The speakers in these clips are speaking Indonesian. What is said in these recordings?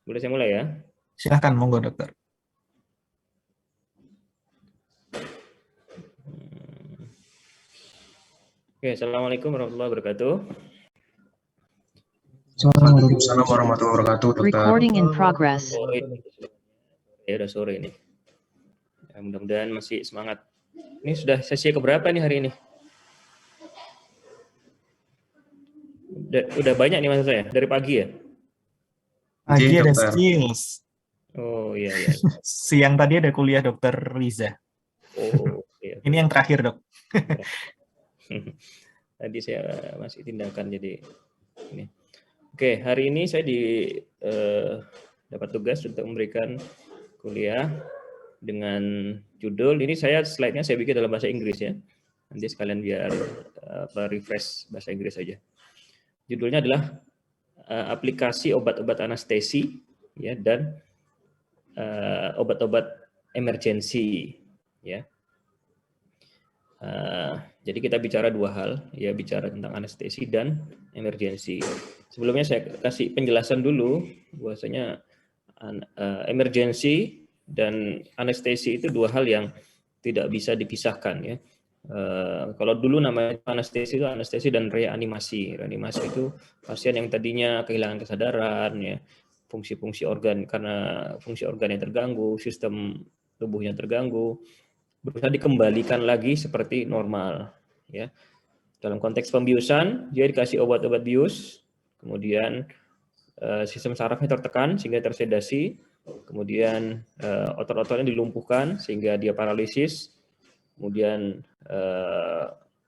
Boleh saya mulai ya? Silahkan, monggo dokter. Oke, Assalamualaikum warahmatullahi wabarakatuh. Waalaikumsalam warahmatullahi wabarakatuh, dokter. Recording in progress. Sore, ya udah sore ini. Ya, mudah-mudahan masih semangat. Ini sudah sesi keberapa nih hari ini? Udah banyak nih maksud saya, dari pagi ya? Pagi ada dokter. skills. Oh iya iya. Siang tadi ada kuliah dokter Riza. Oh iya. Ini yang terakhir, dok. Tadi saya masih tindakan jadi ini. Oke, hari ini saya dapat tugas untuk memberikan kuliah dengan judul, ini slide-nya saya bikin dalam bahasa Inggris ya. Nanti sekalian biar refresh bahasa Inggris saja. Judulnya adalah aplikasi obat-obat anestesi ya dan obat-obat emergensi ya. Jadi kita bicara dua hal, ya bicara tentang anestesi dan emergensi. Sebelumnya saya kasih penjelasan dulu, bahwasanya emergensi dan anestesi itu dua hal yang tidak bisa dipisahkan ya. Kalau dulu namanya anestesi itu anestesi dan reanimasi. Reanimasi itu pasien yang tadinya kehilangan kesadaran ya, fungsi-fungsi organ karena fungsi organnya terganggu, sistem tubuhnya terganggu, berusaha dikembalikan lagi seperti normal ya. Dalam konteks pembiusan dia dikasih obat-obat bius, kemudian sistem sarafnya tertekan sehingga tersedasi, kemudian otot-ototnya dilumpuhkan sehingga dia paralisis, kemudian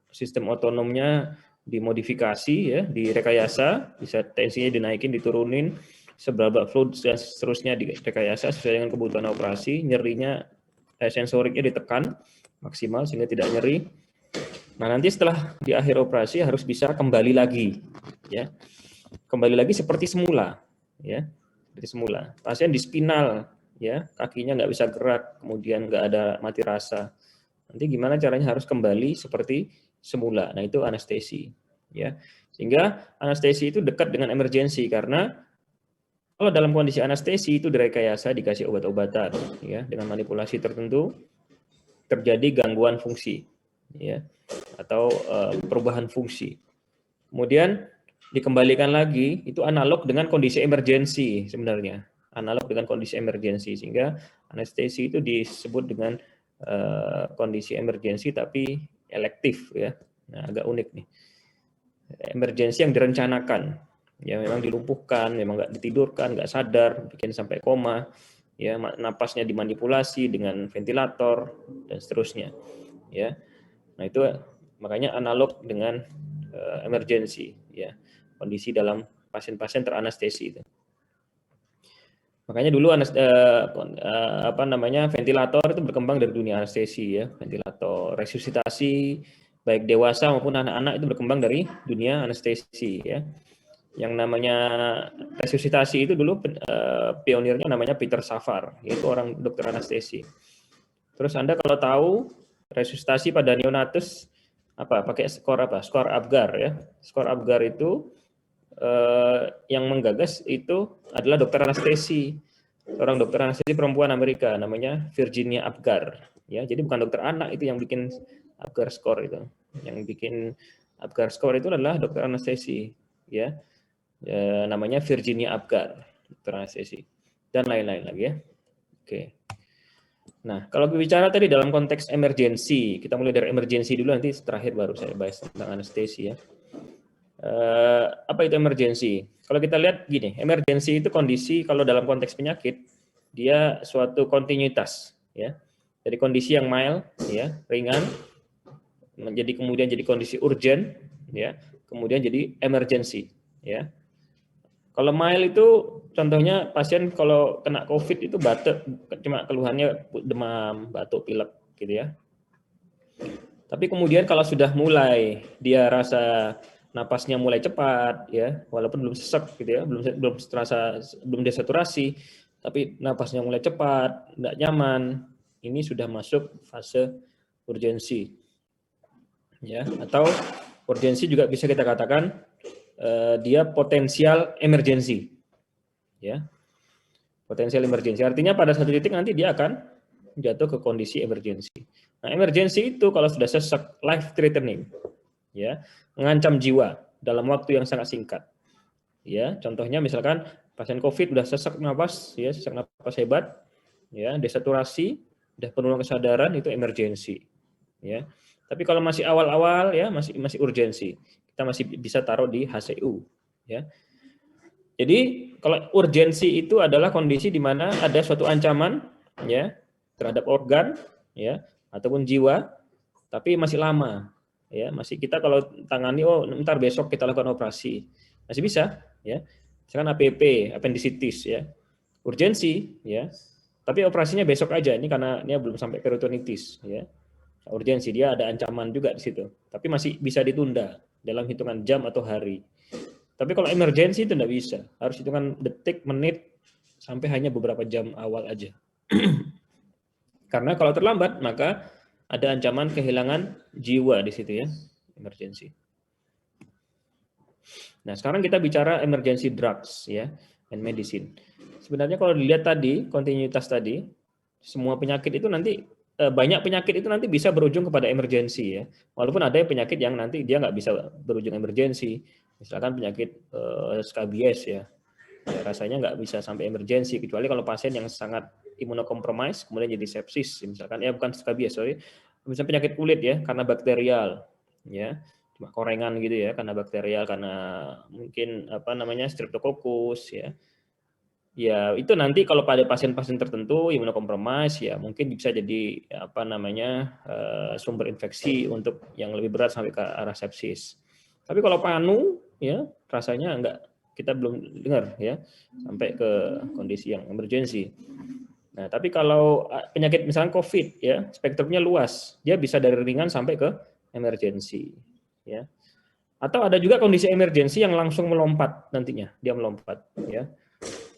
sistem otonomnya dimodifikasi ya, direkayasa, bisa tensinya dinaikin, diturunin, seberapa fluid dan seterusnya direkayasa sesuai dengan kebutuhan operasi, nyerinya sensoriknya ditekan maksimal sehingga tidak nyeri. Nah, nanti setelah di akhir operasi harus bisa kembali lagi ya. Kembali lagi seperti semula ya. Seperti semula. Pasien di spinal ya, kakinya nggak bisa gerak, kemudian nggak ada mati rasa. Nanti gimana caranya harus kembali seperti semula. Nah, itu anestesi ya. Sehingga anestesi itu dekat dengan emergensi karena kalau dalam kondisi anestesi itu direkayasa, dikasih obat-obatan ya, dengan manipulasi tertentu terjadi gangguan fungsi ya, atau perubahan fungsi. Kemudian dikembalikan lagi, itu analog dengan kondisi emergensi sebenarnya. Analog dengan kondisi emergensi, sehingga anestesi itu disebut dengan kondisi emergensi tapi elektif ya. Nah, agak unik nih. Emergensi yang direncanakan. Ya memang dilumpuhkan, memang nggak ditidurkan, nggak sadar, bikin sampai koma, ya napasnya dimanipulasi dengan ventilator dan seterusnya, ya. Nah itu makanya analog dengan emergensi, ya kondisi dalam pasien-pasien teranestesi itu. Makanya dulu ventilator itu berkembang dari dunia anestesi ya, ventilator resusitasi baik dewasa maupun anak-anak itu berkembang dari dunia anestesi ya. Yang namanya resusitasi itu dulu pionirnya namanya Peter Savart, yaitu orang dokter anestesi. Terus Anda kalau tahu resusitasi pada neonatus pakai skor Apgar ya. Skor Apgar itu yang menggagas itu adalah dokter anestesi. Orang dokter anestesi perempuan Amerika namanya Virginia Apgar ya. Jadi bukan dokter anak itu yang bikin Apgar skor itu. Yang bikin Apgar skor itu adalah dokter anestesi ya. Namanya Virginia Apgar, dokter anestesi, dan lain-lain lagi ya. Oke. Nah, kalau bicara tadi dalam konteks emergensi, kita mulai dari emergensi dulu, nanti terakhir baru saya bahas tentang anestesi ya. Apa itu emergensi? Kalau kita lihat gini, emergensi itu kondisi kalau dalam konteks penyakit dia suatu kontinuitas ya. Dari kondisi yang mild ya, ringan, kemudian jadi kondisi urgent ya, kemudian jadi emergency ya. Kalau mild itu contohnya pasien kalau kena COVID itu batuk, cuma keluhannya demam, batuk, pilek gitu ya. Tapi kemudian kalau sudah mulai dia rasa napasnya mulai cepat ya, walaupun belum sesek gitu ya, belum desaturasi, tapi napasnya mulai cepat, tidak nyaman, ini sudah masuk fase urgensi. Ya, atau urgensi juga bisa kita katakan dia potensial emergensi, ya. Potensial emergency. Artinya pada satu titik nanti dia akan jatuh ke kondisi emergency. Nah, emergency itu kalau sudah sesak, life threatening, ya, mengancam jiwa dalam waktu yang sangat singkat. Ya, contohnya misalkan pasien COVID udah sesak napas, ya, sesak napas hebat, ya, desaturasi, udah penurunan kesadaran, itu emergency, ya. Tapi kalau masih awal-awal, ya, masih urgensi, kita masih bisa taruh di HCU, ya. Jadi kalau urgensi itu adalah kondisi di mana ada suatu ancaman, ya, terhadap organ, ya, ataupun jiwa, tapi masih lama, ya, masih kita kalau tangani, oh ntar besok kita lakukan operasi, masih bisa, ya. Misalkan APP, appendicitis, ya, urgensi, ya, tapi operasinya besok aja, ini karena dia belum sampai peritonitis, ya, urgensi, dia ada ancaman juga di situ, tapi masih bisa ditunda dalam hitungan jam atau hari. Tapi kalau emergensi itu tidak bisa, harus hitungan detik, menit, sampai hanya beberapa jam awal aja. Karena kalau terlambat, maka ada ancaman kehilangan jiwa di situ, ya, emergensi. Nah, sekarang kita bicara emergency drugs, ya, and medicine. Sebenarnya kalau dilihat tadi, kontinuitas tadi, semua penyakit itu nanti, banyak penyakit itu nanti bisa berujung kepada emergensi, ya. Walaupun ada penyakit yang nanti dia nggak bisa berujung emergensi. Misalkan penyakit skabies, ya, rasanya nggak bisa sampai emergensi, kecuali kalau pasien yang sangat imunokompromis, kemudian jadi sepsis, misalkan, ya bukan skabies, sorry, misalnya penyakit kulit, ya, karena bakterial, ya, cuma korengan gitu, ya, karena bakterial, karena mungkin apa namanya streptococcus, ya. Ya, itu nanti kalau pada pasien-pasien tertentu imunokompromis, ya mungkin bisa jadi apa namanya sumber infeksi untuk yang lebih berat sampai ke arah sepsis. Tapi kalau panu, ya rasanya enggak, kita belum dengar, ya, sampai ke kondisi yang emergensi. Nah, tapi kalau penyakit misalnya COVID, ya, spektrumnya luas, dia bisa dari ringan sampai ke emergensi, ya. Atau ada juga kondisi emergensi yang langsung melompat nantinya, dia melompat, ya.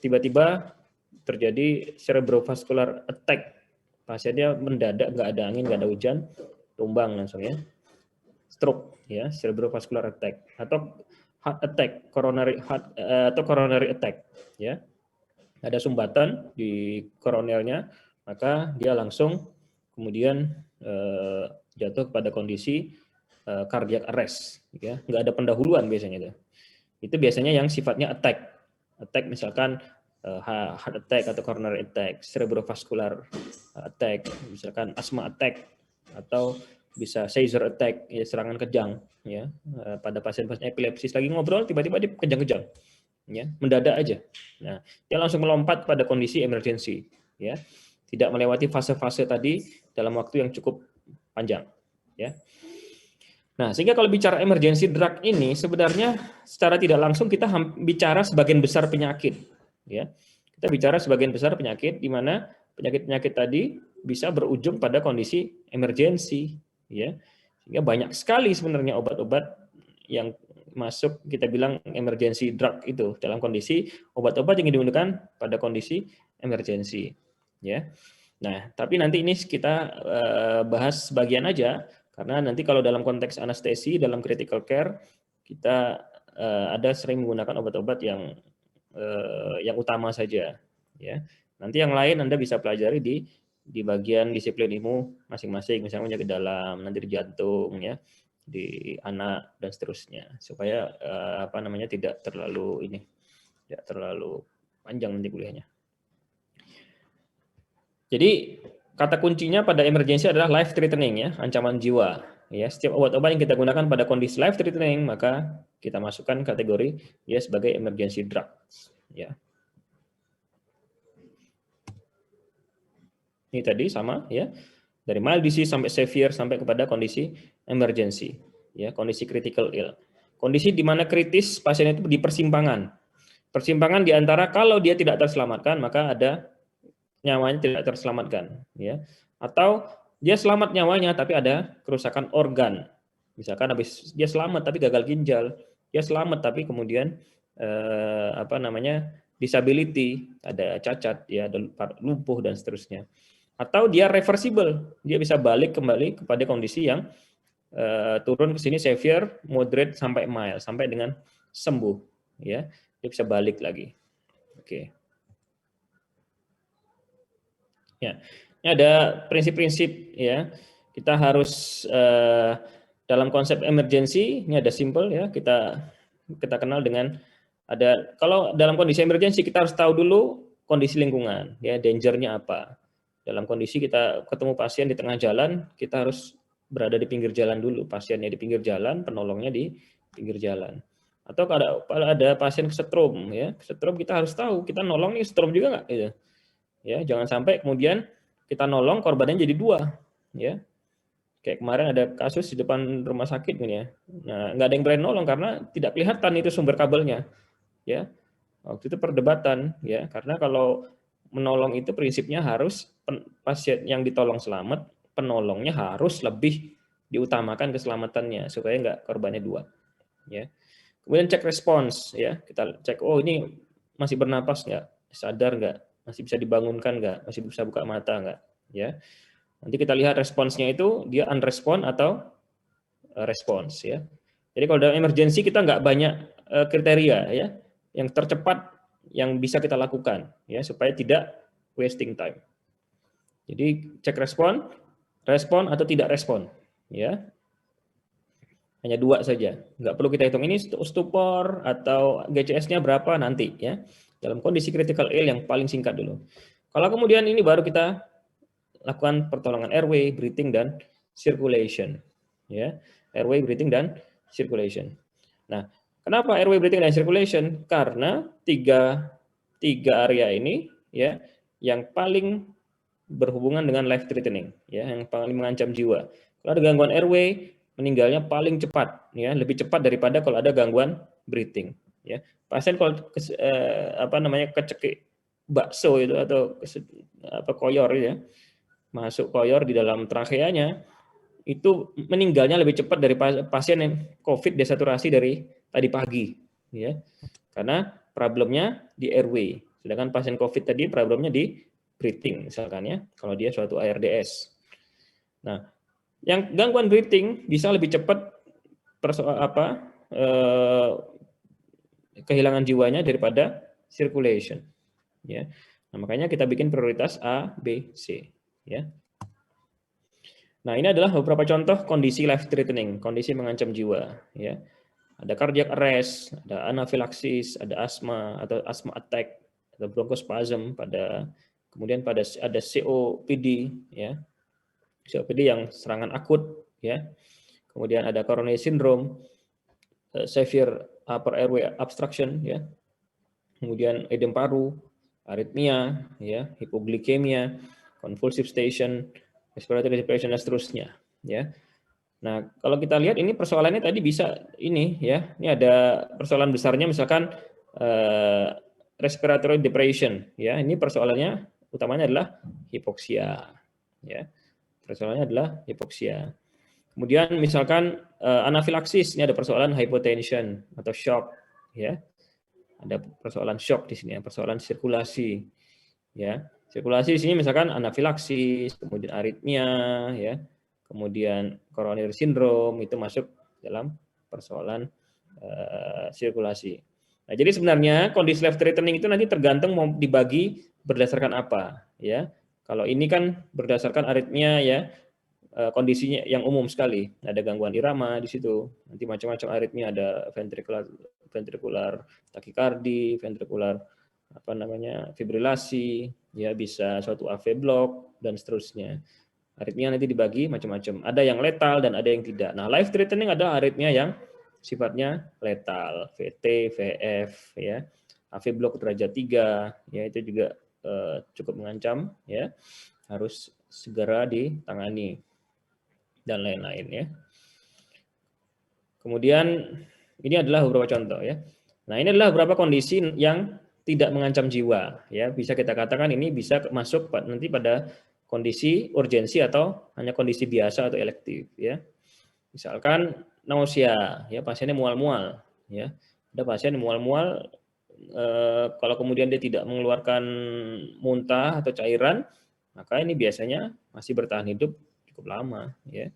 Tiba-tiba terjadi cerebrovascular attack, pasiennya mendadak, nggak ada angin, nggak ada hujan, tumbang langsung, ya, stroke, ya, cerebrovascular attack, atau heart attack, coronary heart atau coronary attack, ya, ada sumbatan di koronelnya, maka dia langsung kemudian jatuh pada kondisi cardiac arrest, ya, nggak ada pendahuluan biasanya itu biasanya yang sifatnya attack misalkan heart attack atau coronary attack, cerebrovascular attack, misalkan asthma attack, atau bisa seizure attack, ya, serangan kejang, ya, pada pasien-pasien epilepsis lagi ngobrol tiba-tiba dia kejang-kejang, ya, mendadak aja. Nah, dia langsung melompat pada kondisi emergency, ya, tidak melewati fase-fase tadi dalam waktu yang cukup panjang, ya. Nah, sehingga kalau bicara emergency drug ini sebenarnya secara tidak langsung kita bicara sebagian besar penyakit, ya. Kita bicara sebagian besar penyakit di mana penyakit-penyakit tadi bisa berujung pada kondisi emergency, ya. Sehingga banyak sekali sebenarnya obat-obat yang masuk kita bilang emergency drug itu dalam kondisi obat-obat yang digunakan pada kondisi emergency, ya. Nah, tapi nanti ini kita bahas sebagian aja. Karena nanti kalau dalam konteks anestesi, dalam critical care, kita ada sering menggunakan obat-obat yang utama saja, ya. Nanti yang lain Anda bisa pelajari di bagian disiplin ilmu masing-masing, misalnya penyakit dalam, nanti di jantung, ya, di anak dan seterusnya, supaya apa namanya tidak terlalu panjang nanti kuliahnya. Jadi kata kuncinya pada emergency adalah life threatening, ya, ancaman jiwa, ya. Setiap obat-obat yang kita gunakan pada kondisi life threatening maka kita masukkan kategori dia sebagai emergency drug, ya. Ini tadi sama, ya, dari mild disease sampai severe sampai kepada kondisi emergency, ya, kondisi critical ill, kondisi di mana kritis pasien itu di persimpangan di antara kalau dia tidak terselamatkan maka ada nyawanya tidak terselamatkan, ya, atau dia selamat nyawanya tapi ada kerusakan organ, misalkan habis dia selamat tapi gagal ginjal, dia selamat tapi kemudian apa namanya disability, ada cacat, ya, ada lumpuh dan seterusnya, atau dia reversible, dia bisa balik kembali kepada kondisi yang turun ke sini severe, moderate sampai mild, sampai dengan sembuh, ya, dia bisa balik lagi. Oke. Ya, ini ada prinsip-prinsip ya. Kita harus dalam konsep emergency ini ada simple ya. Kita kenal dengan ada, kalau dalam kondisi emergency kita harus tahu dulu kondisi lingkungan ya, danger-nya apa. Dalam kondisi kita ketemu pasien di tengah jalan, kita harus berada di pinggir jalan dulu. Pasiennya di pinggir jalan, penolongnya di pinggir jalan. Atau kalau ada pasien kesetrum ya, kesetrum kita harus tahu kita nolong nih setrum juga nggak gitu. Ya, jangan sampai kemudian kita nolong korbannya jadi dua ya. Kayak kemarin ada kasus di depan rumah sakit nih ya. Nah, nggak ada yang berani nolong karena tidak kelihatan itu sumber kabelnya. Ya. Waktu itu perdebatan ya, karena kalau menolong itu prinsipnya harus pasien yang ditolong selamat, penolongnya harus lebih diutamakan keselamatannya supaya nggak korbannya dua. Ya. Kemudian cek respons ya, kita cek oh ini masih bernapas nggak, sadar nggak, masih bisa dibangunkan nggak, masih bisa buka mata nggak, ya. Nanti kita lihat responsnya itu dia unrespon atau respons ya. Jadi kalau dalam emergency kita nggak banyak kriteria ya, yang tercepat yang bisa kita lakukan ya supaya tidak wasting time. Jadi cek respon atau tidak respon ya. Hanya dua saja, nggak perlu kita hitung ini stupor atau GCS-nya berapa nanti ya. Dalam kondisi critical ill yang paling singkat dulu. Kalau kemudian ini baru kita lakukan pertolongan airway, breathing dan circulation, ya. Airway, breathing dan circulation. Nah, kenapa airway, breathing dan circulation? Karena tiga area ini ya yang paling berhubungan dengan life threatening, ya, yang paling mengancam jiwa. Kalau ada gangguan airway, meninggalnya paling cepat ya, lebih cepat daripada kalau ada gangguan breathing ya. Pasien kalau kecekik bakso itu atau koyor ya, masuk koyor di dalam trakeanya, itu meninggalnya lebih cepat dari pasien yang COVID desaturasi dari tadi pagi ya. Karena problemnya di airway, sedangkan pasien COVID tadi problemnya di breathing misalkan ya, kalau dia suatu ARDS. Nah, yang gangguan breathing bisa lebih cepat kehilangan jiwanya daripada circulation ya. Nah, makanya kita bikin prioritas A, B, C ya. Nah, ini adalah beberapa contoh kondisi life threatening, kondisi mengancam jiwa ya. Ada cardiac arrest, ada anafilaksis, ada asma atau asthma attack, ada bronchospasm, kemudian ada COPD ya. COPD yang serangan akut ya. Kemudian ada coronary syndrome, severe upper airway obstruction ya. Kemudian edem paru, aritmia ya, hipoglikemia, convulsive station, respiratory depression dan seterusnya ya. Nah, kalau kita lihat ini persoalannya tadi bisa ini ya. Ini ada persoalan besarnya misalkan respiratory depression ya. Ini persoalannya utamanya adalah hipoksia ya. Persoalannya adalah hipoksia. Kemudian misalkan anafilaksis, ini ada persoalan hypotension atau shock ya. Ada persoalan shock di sini, persoalan sirkulasi ya. Sirkulasi di sini misalkan anafilaksis, kemudian aritmia ya. Kemudian coronary syndrome itu masuk dalam persoalan sirkulasi. Nah, jadi sebenarnya kondisi life threatening itu nanti tergantung mau dibagi berdasarkan apa ya. Kalau ini kan berdasarkan aritmia ya, kondisinya yang umum sekali. Ada gangguan irama di situ. Nanti macam-macam aritmia, ada ventricular takikardi, ventricular fibrilasi, ya bisa suatu AV block dan seterusnya. Aritmia nanti dibagi macam-macam. Ada yang letal dan ada yang tidak. Nah, life threatening adalah aritmia yang sifatnya letal, VT, VF ya. AV block derajat 3 ya, itu juga cukup mengancam ya, harus segera ditangani dan lain-lain ya. Kemudian ini adalah beberapa contoh ya. Nah, ini adalah beberapa kondisi yang tidak mengancam jiwa ya, bisa kita katakan ini bisa masuk nanti pada kondisi urgensi atau hanya kondisi biasa atau elektif ya. Misalkan nausea ya, pasiennya mual-mual ya. Ada pasien mual-mual, kalau kemudian dia tidak mengeluarkan muntah atau cairan, maka ini biasanya masih bertahan hidup cukup lama ya.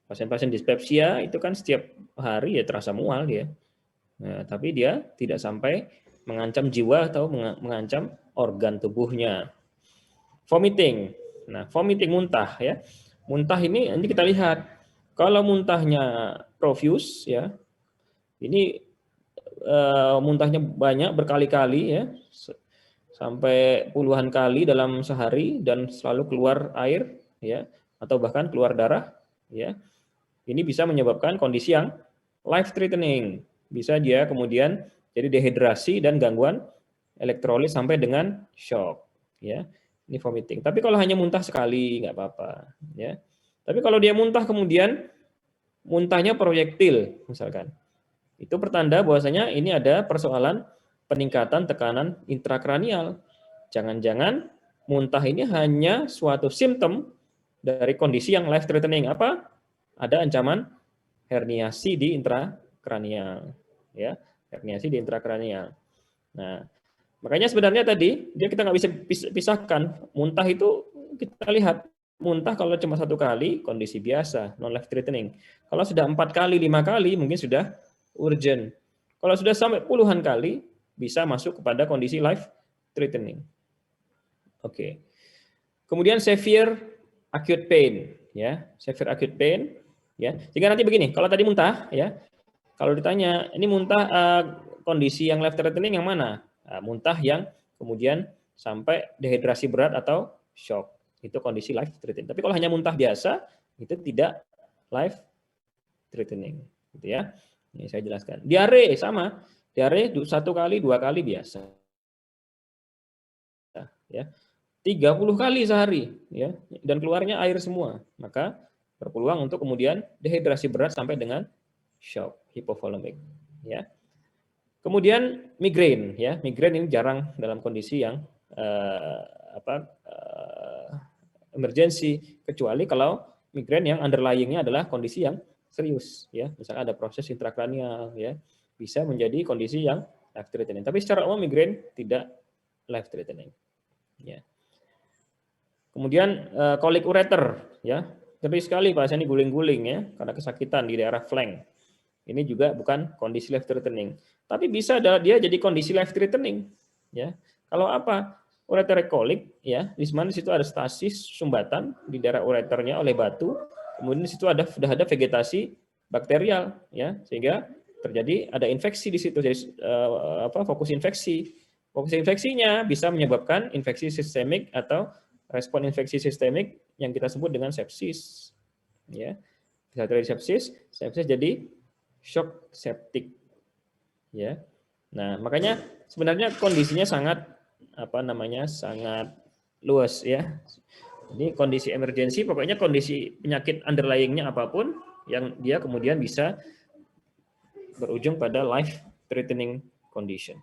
Pasien-pasien dispepsia itu kan setiap hari ya terasa mual dia. Nah, tapi dia tidak sampai mengancam jiwa atau mengancam organ tubuhnya. Vomiting Nah, vomiting muntah ya. Muntah ini nanti kita lihat. Kalau muntahnya profuse ya, ini muntahnya banyak berkali-kali ya, sampai puluhan kali dalam sehari dan selalu keluar air ya, atau bahkan keluar darah ya. Ini bisa menyebabkan kondisi yang life threatening. Bisa dia kemudian jadi dehidrasi dan gangguan elektrolit sampai dengan shock ya. Ini vomiting. Tapi kalau hanya muntah sekali nggak apa-apa ya. Tapi kalau dia muntah kemudian muntahnya proyektil misalkan, itu pertanda bahwasanya ini ada persoalan peningkatan tekanan intrakranial. Jangan-jangan muntah ini hanya suatu simptom dari kondisi yang life threatening. Apa? Ada ancaman herniasi di intrakranial ya, herniasi di intrakranial. Nah, makanya sebenarnya tadi kita nggak bisa pisahkan. Muntah itu kita lihat, muntah kalau cuma satu kali kondisi biasa, non life threatening. Kalau sudah 4 kali, 5 kali mungkin sudah urgent. Kalau sudah sampai puluhan kali bisa masuk kepada kondisi life threatening. Oke. Kemudian severe acute pain ya, severe acute pain ya. Sehingga nanti begini, kalau tadi muntah ya, kalau ditanya ini muntah kondisi yang life threatening yang mana? Nah, muntah yang kemudian sampai dehidrasi berat atau shock, itu kondisi life threatening. Tapi kalau hanya muntah biasa itu tidak life threatening, gitu ya. Ini saya jelaskan. Diare sama, diare 1 kali 2 kali biasa ya. 30 kali sehari ya, dan keluarnya air semua, maka berpeluang untuk kemudian dehidrasi berat sampai dengan shock hipovolemic ya. Kemudian migrain ya, migrain ini jarang dalam kondisi yang emergency, kecuali kalau migrain yang underlying-nya adalah kondisi yang serius ya, misalnya ada proses intrakranial ya, bisa menjadi kondisi yang life threatening. Tapi secara umum migrain tidak life threatening ya. Kemudian kolik ureter ya, ngeri sekali pasien ini guling-guling ya karena kesakitan di daerah flank. Ini juga bukan kondisi life threatening, tapi bisa dia jadi kondisi life threatening ya. Kalau apa? Ureter kolik ya, di mana di situ ada stasis sumbatan di daerah ureternya oleh batu, kemudian di situ sudah ada vegetasi bakterial ya, sehingga terjadi ada infeksi di situ, jadi fokus infeksi. Fokus infeksinya bisa menyebabkan infeksi sistemik atau respon infeksi sistemik yang kita sebut dengan sepsis ya. Bisa terjadi sepsis jadi shock septic ya. Nah, makanya sebenarnya kondisinya sangat sangat luas ya. Ini kondisi emergensi, pokoknya kondisi penyakit underlying-nya apapun yang dia kemudian bisa berujung pada life threatening condition.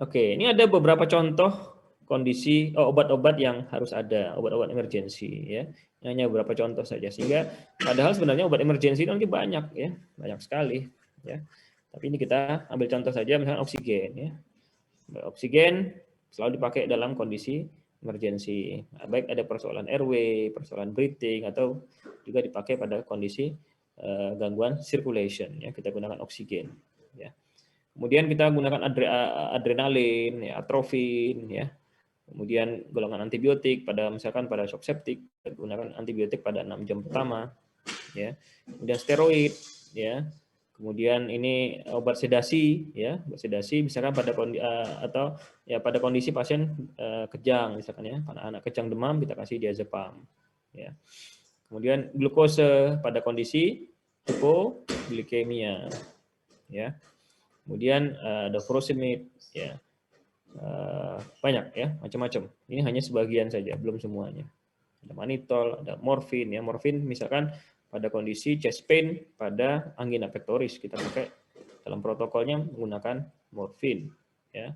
Oke, ini ada beberapa contoh kondisi obat-obat yang harus ada, obat-obat emergensi ya. Hanya beberapa contoh saja, sehingga padahal sebenarnya obat emergensi itu nanti banyak ya, banyak sekali ya. Tapi ini kita ambil contoh saja, misalnya oksigen ya. Oksigen selalu dipakai dalam kondisi emergensi, baik ada persoalan airway, persoalan breathing, atau juga dipakai pada kondisi gangguan circulation ya, kita gunakan oksigen ya. Kemudian kita gunakan adrenalin, ya, atrofin, ya. Kemudian golongan antibiotik misalkan pada shock septic, kita gunakan antibiotik pada 6 jam pertama, ya. Kemudian steroid, ya. Kemudian ini obat sedasi, ya, obat sedasi misalkan pada kondisi pasien kejang, misalkan ya, anak kejang demam kita kasih diazepam, ya. Kemudian glukose pada kondisi hipoglikemia, ya. Kemudian ada furosemide, ya, banyak ya, macam-macam. Ini hanya sebagian saja, belum semuanya. Ada manitol, ada morfin, ya, morfin misalkan pada kondisi chest pain, pada angina pectoris kita pakai dalam protokolnya menggunakan morfin, ya.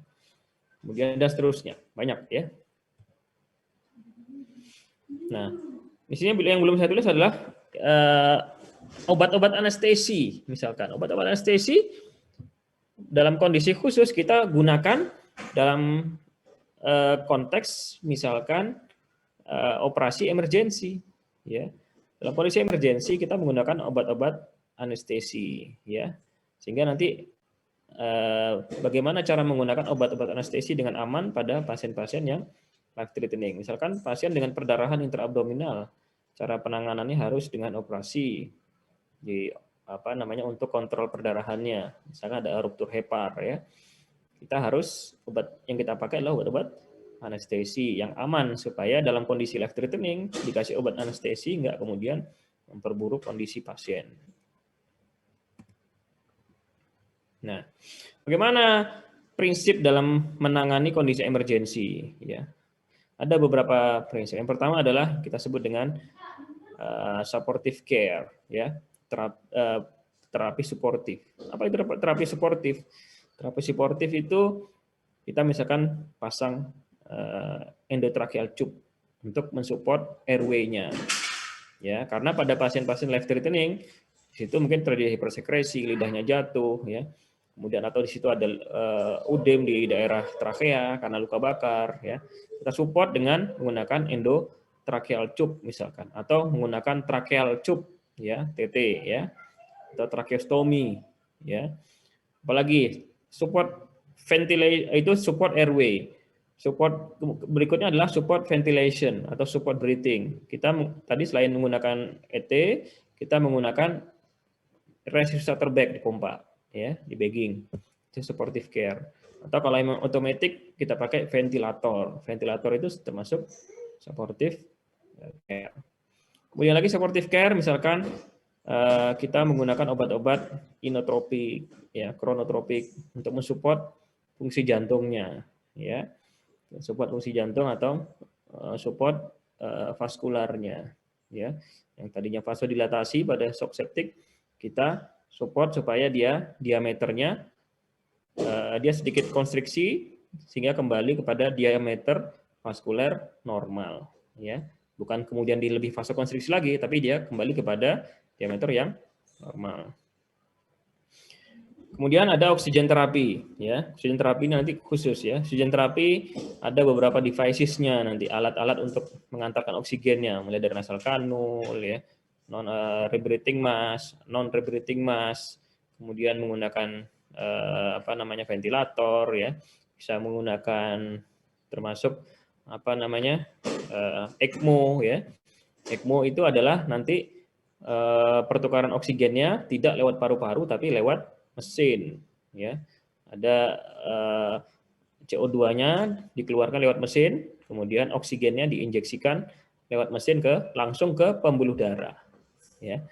Kemudian dan seterusnya, banyak ya. Nah, di sini yang belum saya tulis adalah obat-obat anestesi, misalkan obat-obat anestesi. Dalam kondisi khusus kita gunakan dalam konteks misalkan operasi emergensi, ya. Dalam kondisi emergensi kita menggunakan obat-obat anestesi, ya. Sehingga nanti bagaimana cara menggunakan obat-obat anestesi dengan aman pada pasien-pasien yang life threatening. Misalkan pasien dengan perdarahan intraabdominal, cara penanganannya harus dengan operasi untuk kontrol perdarahannya. Misalkan ada ruptur hepar ya. Kita harus obat yang kita pakai adalah obat-obat anestesi yang aman supaya dalam kondisi life threatening dikasih obat anestesi nggak kemudian memperburuk kondisi pasien. Nah, bagaimana prinsip dalam menangani kondisi emergensi? Ya, ada beberapa prinsip. Yang pertama adalah kita sebut dengan supportive care, ya, terapi suportif. Apa itu terapi suportif? Terapi suportif itu kita misalkan pasang endotracheal tube untuk mensupport airway-nya, ya, karena pada pasien-pasien life threatening di situ mungkin terjadi hipersekresi, lidahnya jatuh, ya. Kemudian atau di situ ada udem di daerah trakea karena luka bakar, ya. Kita support dengan menggunakan endotracheal tube misalkan, atau menggunakan tracheal tube, ya, TT, ya, atau tracheostomy, ya. Apalagi support ventilation itu support airway. Support berikutnya adalah support ventilation atau support breathing. Kita tadi selain menggunakan ET, kita menggunakan resuscitator bag di pompa, ya, di bagging, itu supportive care. Atau kalau memang otomatis kita pakai ventilator. Ventilator itu termasuk supportive care. Kemudian lagi supportive care, misalkan kita menggunakan obat-obat inotropik, ya, kronotropik untuk mensupport fungsi jantungnya, ya, support fungsi jantung atau support vaskularnya, ya. Yang tadinya vasodilatasi pada shock septic, kita support supaya dia diameternya dia sedikit konstriksi sehingga kembali kepada diameter vaskuler normal, ya. Bukan kemudian dia lebih vasokonstriksi lagi, tapi dia kembali kepada diameter yang normal. Kemudian ada oksigen terapi, ya. Oksigen terapi nanti khusus, ya. Oksigen terapi ada beberapa devices-nya nanti, alat-alat untuk mengantarkan oksigennya, mulai dari nasal kanul, ya, rebreathing mask, non rebreathing mask, kemudian menggunakan ventilator, ya. Bisa menggunakan termasuk ECMO, ya. ECMO itu adalah nanti pertukaran oksigennya tidak lewat paru-paru tapi lewat mesin, ya. Ada CO2-nya dikeluarkan lewat mesin, kemudian oksigennya diinjeksikan lewat mesin langsung ke pembuluh darah, ya.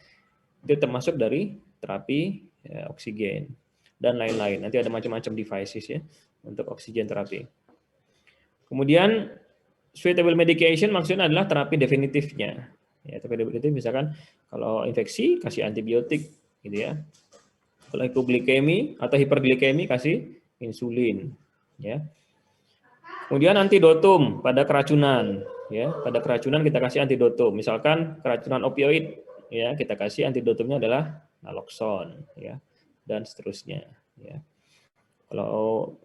Itu termasuk dari terapi oksigen dan lain-lain. Nanti ada macam-macam devices, ya, untuk oksigen terapi. Kemudian suitable medication maksudnya adalah terapi definitifnya. Ya, terapi definitif misalkan kalau infeksi kasih antibiotik, gitu ya. Kalau hipoglikemi atau hiperglikemi kasih insulin, ya. Kemudian antidotum pada keracunan, ya. Pada keracunan kita kasih antidotum. Misalkan keracunan opioid, ya, kita kasih antidotumnya adalah naloxone, ya, dan seterusnya, ya. Kalau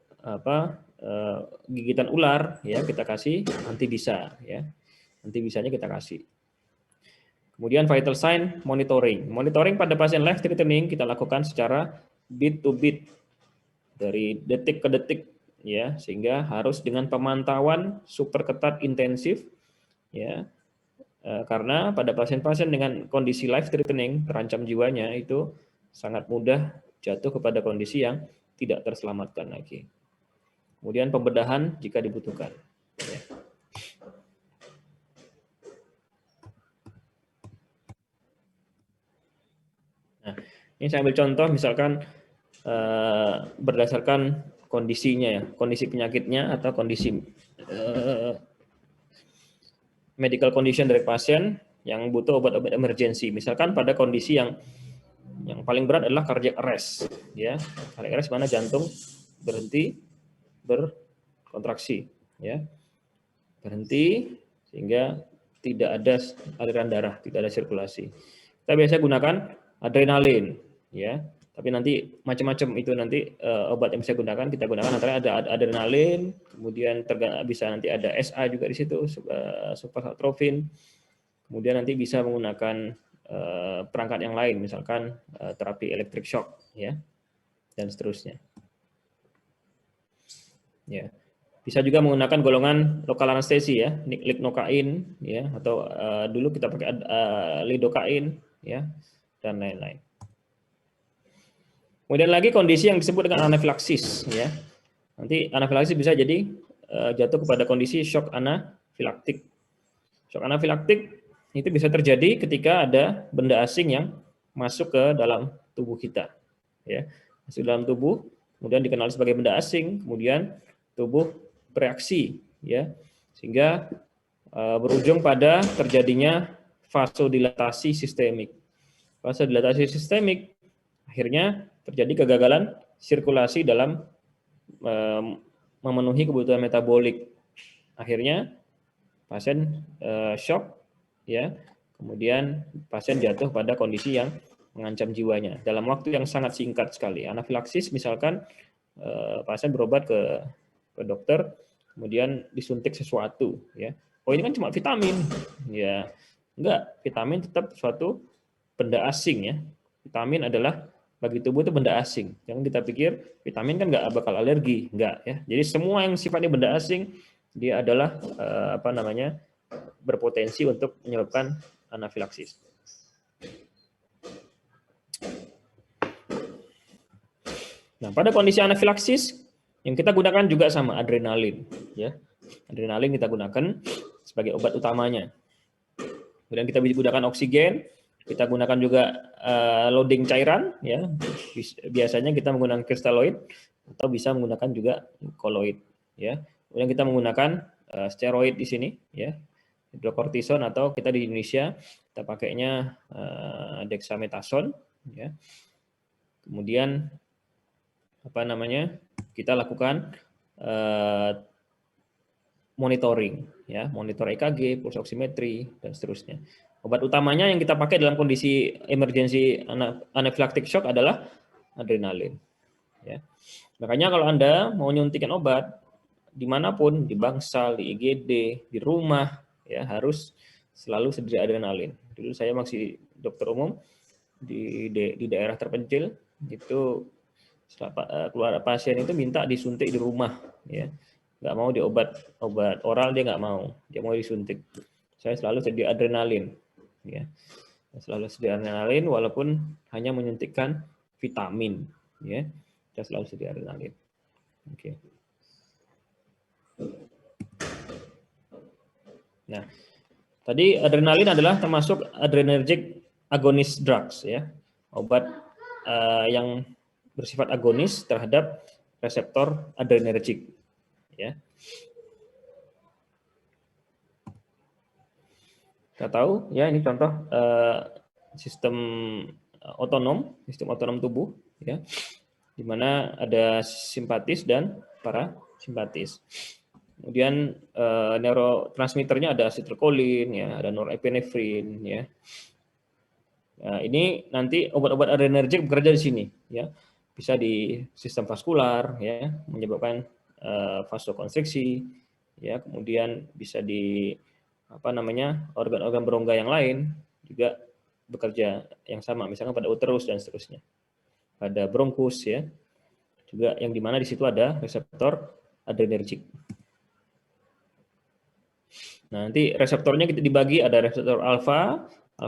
gigitan ular, ya, kita kasih antibisa, ya. Antibisanya kita kasih. Kemudian vital sign monitoring. Monitoring pada pasien life threatening kita lakukan secara beat to beat, dari detik ke detik, ya, sehingga harus dengan pemantauan super ketat intensif, ya, karena pada pasien-pasien dengan kondisi life threatening, terancam jiwanya, itu sangat mudah jatuh kepada kondisi yang tidak terselamatkan lagi. Kemudian pembedahan jika dibutuhkan, ya. Nah, ini saya ambil contoh misalkan berdasarkan kondisinya, ya, kondisi penyakitnya atau kondisi medical condition dari pasien yang butuh obat-obat emergensi. Misalkan pada kondisi yang paling berat adalah cardiac arrest, ya. Cardiac arrest mana jantung berhenti berkontraksi, ya. Berhenti sehingga tidak ada aliran darah, tidak ada sirkulasi. Kita biasa gunakan adrenalin, ya. Tapi nanti macam-macam itu nanti obat yang bisa kita gunakan antara ada adrenalin, kemudian bisa nanti ada SA juga di situ, sulfasaltrofin. Kemudian nanti bisa menggunakan perangkat yang lain, misalkan terapi electric shock, ya, dan seterusnya. Ya. Bisa juga menggunakan golongan lokal anestesi ya, lignocain ya, atau dulu kita pakai lidocain ya, dan lain-lain. Kemudian lagi kondisi yang disebut dengan anafilaksis ya. Nanti anafilaksis bisa jadi jatuh kepada kondisi shock anafilaktik. Shock anafilaktik itu bisa terjadi ketika ada benda asing yang masuk ke dalam tubuh kita ya. Masuk dalam tubuh, kemudian dikenal sebagai benda asing, kemudian tubuh bereaksi ya, sehingga berujung pada terjadinya vasodilatasi sistemik. Vasodilatasi sistemik akhirnya terjadi kegagalan sirkulasi dalam memenuhi kebutuhan metabolik. Akhirnya pasien shock ya, kemudian pasien jatuh pada kondisi yang mengancam jiwanya dalam waktu yang sangat singkat sekali. Anafilaksis misalkan pasien berobat ke dokter, kemudian disuntik sesuatu ya. Oh ini kan cuma vitamin. Ya, enggak, vitamin tetap suatu benda asing ya. Vitamin adalah bagi tubuh itu benda asing. Jangan kita pikir vitamin kan nggak bakal alergi, enggak ya. Jadi semua yang sifatnya benda asing dia adalah berpotensi untuk menyebabkan anafilaksis. Nah, pada kondisi anafilaksis yang kita gunakan juga sama adrenalin ya. Adrenalin kita gunakan sebagai obat utamanya. Kemudian kita bisa gunakan oksigen, kita gunakan juga loading cairan ya. Biasanya kita menggunakan kristaloid atau bisa menggunakan juga koloid ya. Kemudian kita menggunakan steroid di sini ya. Hidrokortison atau kita di Indonesia kita pakainya dexamethasone ya. Kemudian kita lakukan monitoring ya, monitor EKG, pulse oximetry dan seterusnya. Obat utamanya yang kita pakai dalam kondisi emergency anaphylactic shock adalah adrenalin ya. Makanya kalau Anda mau nyuntikin obat dimanapun, di bangsal, di IGD, di rumah ya, harus selalu sedia adrenalin. Dulu saya masih dokter umum di daerah terpencil itu keluar pasien itu minta disuntik di rumah ya, nggak mau obat oral, dia nggak mau, dia mau disuntik. Saya selalu sedia adrenalin ya, selalu sedia adrenalin walaupun hanya menyuntikkan vitamin ya, saya selalu sedia adrenalin. Oke. Nah, tadi adrenalin adalah termasuk adrenergic agonist drugs ya, obat yang bersifat agonis terhadap reseptor adrenergik ya. Kita tahu ya, ini contoh sistem otonom tubuh ya, di mana ada simpatis dan parasimpatis. Kemudian neurotransmitternya ada asetilkolin ya, ada norepinefrin ya. Nah, ini nanti obat-obat adrenergik bekerja di sini ya. Bisa di sistem vaskular ya, menyebabkan vasokonstriksi ya, kemudian bisa di organ-organ berongga yang lain juga bekerja yang sama, misalnya pada uterus dan seterusnya, pada bronkus ya, juga yang dimana di situ ada reseptor adrenergik. Nah, nanti reseptornya kita dibagi, ada reseptor alfa 1,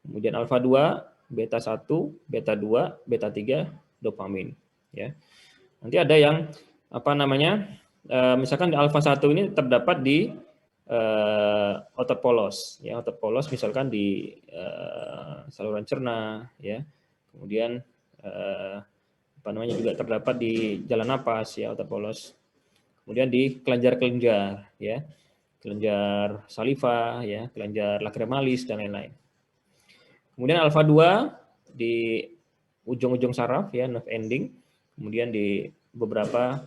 kemudian alfa 2, beta 1, beta 2, beta 3, dopamin ya. Nanti ada yang misalkan di alfa 1 ini terdapat di otot polos ya, otot polos misalkan di saluran cerna ya. Kemudian juga terdapat di jalan napas ya, otot polos. Kemudian di kelenjar-kelenjar ya, kelenjar saliva ya, kelenjar lacrimalis dan lain-lain. Kemudian alfa 2 di ujung-ujung saraf ya, nerve ending. Kemudian di beberapa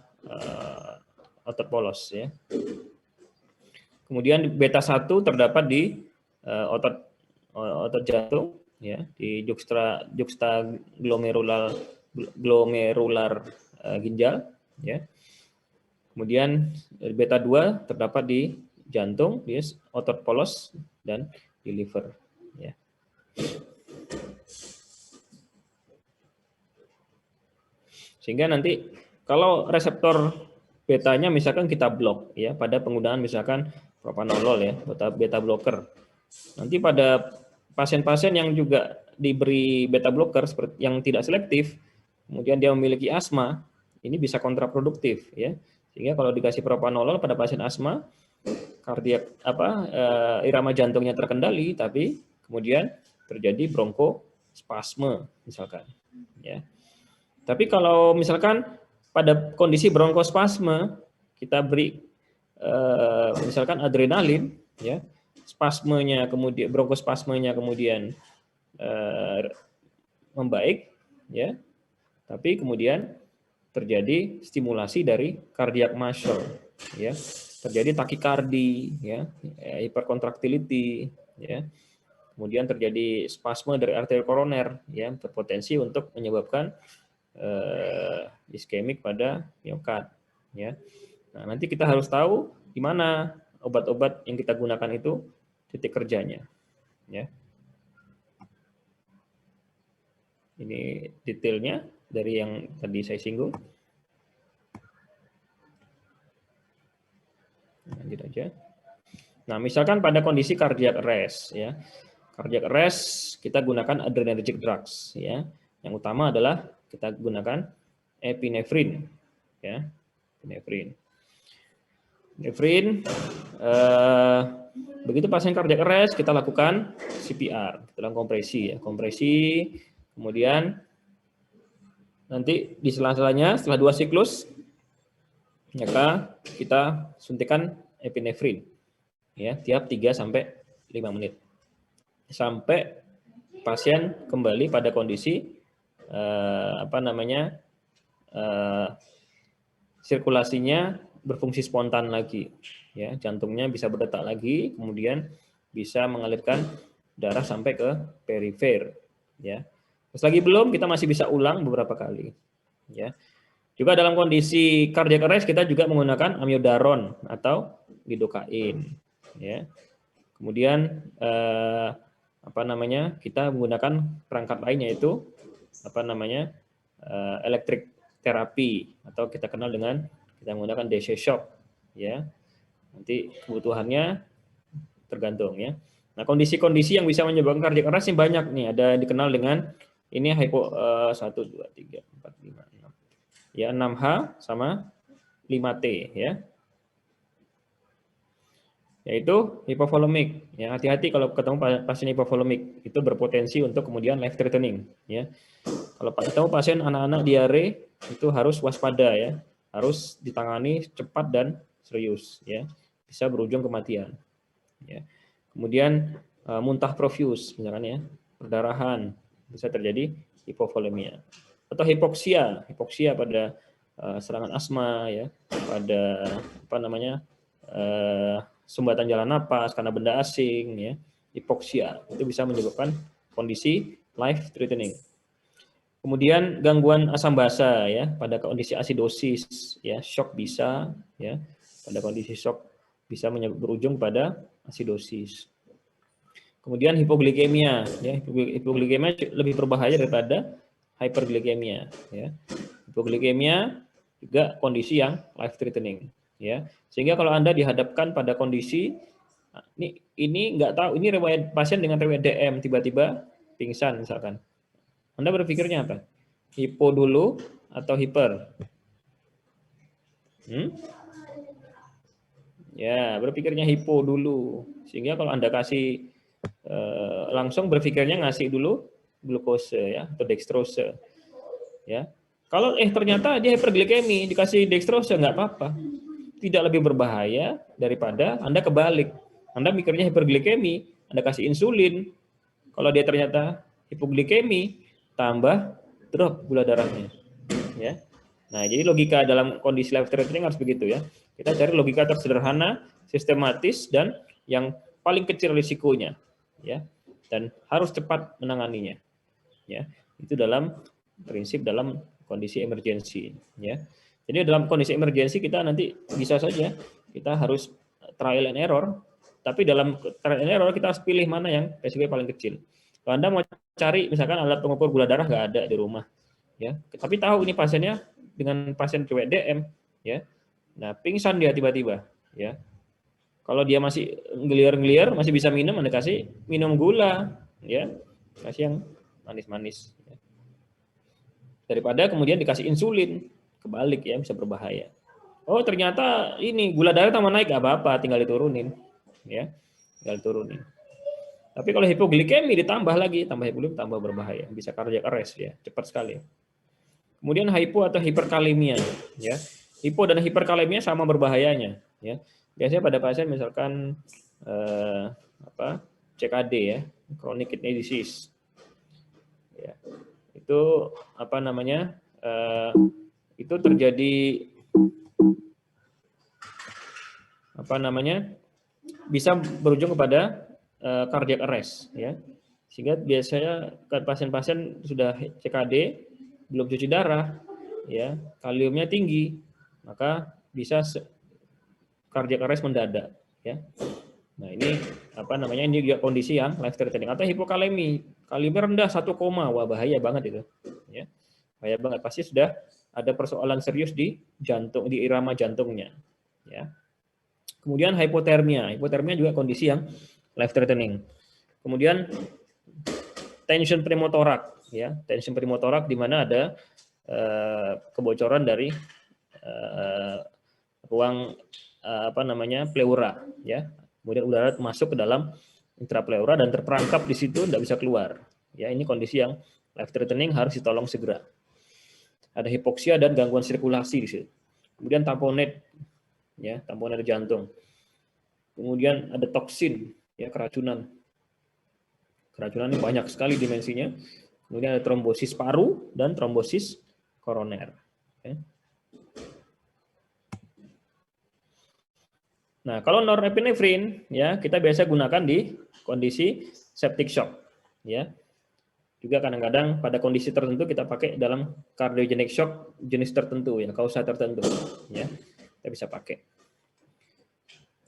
otot polos ya. Kemudian beta 1 terdapat di otot jantung ya, di juxtaglomerular ginjal ya. Kemudian beta 2 terdapat di jantung, di otot polos dan di liver ya. Sehingga nanti kalau reseptor betanya misalkan kita blok ya pada penggunaan misalkan propanolol ya, beta blocker. Nanti pada pasien-pasien yang juga diberi beta blocker seperti yang tidak selektif, kemudian dia memiliki asma, ini bisa kontraproduktif ya. Sehingga kalau dikasih propanolol pada pasien asma, kardiak irama jantungnya terkendali, tapi kemudian terjadi bronkospasme misalkan. Ya. Tapi kalau misalkan pada kondisi bronkospasme kita beri misalkan adrenalin, ya, spasmenya kemudian bronkospasmenya kemudian membaik, ya, tapi kemudian terjadi stimulasi dari cardiac muscle, ya, terjadi takikardi, ya, hiperkontraktility, ya, kemudian terjadi spasme dari arteri koroner, ya, berpotensi untuk menyebabkan iskemik pada miokard, ya. Nah, nanti kita harus tahu di mana obat-obat yang kita gunakan itu titik kerjanya, ya. Ini detailnya dari yang tadi saya singgung. Lanjut aja. Nah, misalkan pada kondisi cardiac arrest, ya, cardiac arrest kita gunakan adrenergic drugs, ya. Yang utama adalah kita gunakan epinefrin, ya, epinefrin. Begitu pasien cardiac arrest kita lakukan CPR, kita lakukan kompresi, ya, kompresi, kemudian nanti di sela-selanya setelah 2 siklus maka kita suntikan epinefrin, ya, tiap 3 sampai 5 menit sampai pasien kembali pada kondisi sirkulasinya berfungsi spontan lagi, ya, jantungnya bisa berdetak lagi, kemudian bisa mengalirkan darah sampai ke perifer, ya. Terus lagi belum, kita masih bisa ulang beberapa kali, ya. Juga dalam kondisi cardiac arrest kita juga menggunakan amiodaron atau lidocain, ya. Kemudian kita menggunakan perangkat lainnya yaitu electric therapy atau kita kenal dengan kita menggunakan DC shock, ya. Nanti kebutuhannya tergantung, ya. Nah, kondisi-kondisi yang bisa menyebabkan cardiac arrest ini banyak nih, ada yang dikenal dengan ini 1 2 3 4 5 6. Ya, 6H sama 5T, ya. Yaitu hipovolemik. Ya, hati-hati kalau ketemu pasien hipovolemik, itu berpotensi untuk kemudian life threatening, ya. Kalau ketemu pasien anak-anak diare itu harus waspada, ya. Harus ditangani cepat dan serius, ya. Bisa berujung kematian, ya. Kemudian muntah profuse misalkan, ya, perdarahan, bisa terjadi hipovolemia. Atau hipoksia pada serangan asma, ya, pada sumbatan jalan napas karena benda asing, ya, hipoksia itu bisa menyebabkan kondisi life threatening. Kemudian gangguan asam basa, ya, pada kondisi asidosis, ya, shock bisa, ya, pada kondisi shock bisa berujung pada asidosis. Kemudian hipoglikemia, ya, hipoglikemia lebih berbahaya daripada hyperglikemia, ya. Hipoglikemia juga kondisi yang life threatening, ya. Sehingga kalau Anda dihadapkan pada kondisi ini nggak tahu, ini riwayat pasien dengan riwayat DM tiba-tiba pingsan misalkan. Anda berpikirnya apa? Hipo dulu atau hiper? Ya, berpikirnya hipo dulu. Sehingga kalau Anda kasih langsung berpikirnya ngasih dulu glukose, ya, atau dextrose, ya. Kalau ternyata dia hiperglikemi dikasih dextrose nggak apa-apa, tidak lebih berbahaya daripada Anda kebalik. Anda mikirnya hiperglikemi, Anda kasih insulin. Kalau dia ternyata hipoglikemi, tambah drop gula darahnya, ya. Nah, jadi logika dalam kondisi life threatening harus begitu, ya. Kita cari logika tersederhana, sistematis, dan yang paling kecil risikonya, ya, dan harus cepat menanganinya, ya. Itu dalam prinsip dalam kondisi emergensi, ya. Jadi dalam kondisi emergensi kita nanti bisa saja kita harus trial and error, tapi dalam trial and error kita harus pilih mana yang resikonya paling kecil. Kalau Anda mau cari misalkan alat pengukur gula darah nggak ada di rumah, ya, tapi tahu ini pasiennya dengan pasien riwayat DM, ya, Nah, pingsan dia tiba-tiba, ya. Kalau dia masih ngeliar-ngeliar, masih bisa minum, Anda kasih minum gula, ya. Kasih yang manis-manis. Ya. Daripada kemudian dikasih insulin, kebalik ya, bisa berbahaya. Oh, ternyata ini gula darah tambah naik, gak apa-apa, tinggal diturunin, ya. Tinggal diturunin. Tapi kalau hipoglikemi ditambah lagi, tambah hipoglikemi tambah berbahaya, bisa cardiac arrest ya, cepat sekali. Kemudian hypo atau hiperkalemia, ya. Hipo dan hiperkalemia sama berbahayanya, ya. Biasanya pada pasien misalkan CKD ya, chronic kidney disease. Ya. Itu apa namanya? Itu terjadi bisa berujung kepada cardiac arrest ya. Sehingga biasanya pasien-pasien sudah CKD belum cuci darah ya, kaliumnya tinggi, maka bisa cardiac arrest mendadak ya. Nah, ini ini juga kondisi yang life threatening atau hipokalemi. Kaliumnya rendah 1, wah bahaya banget itu ya. Bahaya banget, pasti sudah ada persoalan serius di jantung, di irama jantungnya ya. Kemudian hipotermia. Hipotermia juga kondisi yang life threatening. Kemudian tension pneumotorak ya. Tension pneumotorak di mana ada kebocoran dari ruang pleura ya. Kemudian udara masuk ke dalam intrapleura dan terperangkap di situ, tidak bisa keluar. Ya, ini kondisi yang life threatening, harus ditolong segera. Ada hipoksia dan gangguan sirkulasi di situ. Kemudian tamponade ya, tamponade jantung. Kemudian ada toksin ya, keracunan. Keracunan ini banyak sekali dimensinya. Kemudian ada trombosis paru dan trombosis koroner. Ya. Nah, kalau norepinefrin ya kita biasa gunakan di kondisi septic shock ya. Juga kadang-kadang pada kondisi tertentu kita pakai dalam cardiogenic shock jenis tertentu ya, kausa tertentu ya. Kita bisa pakai.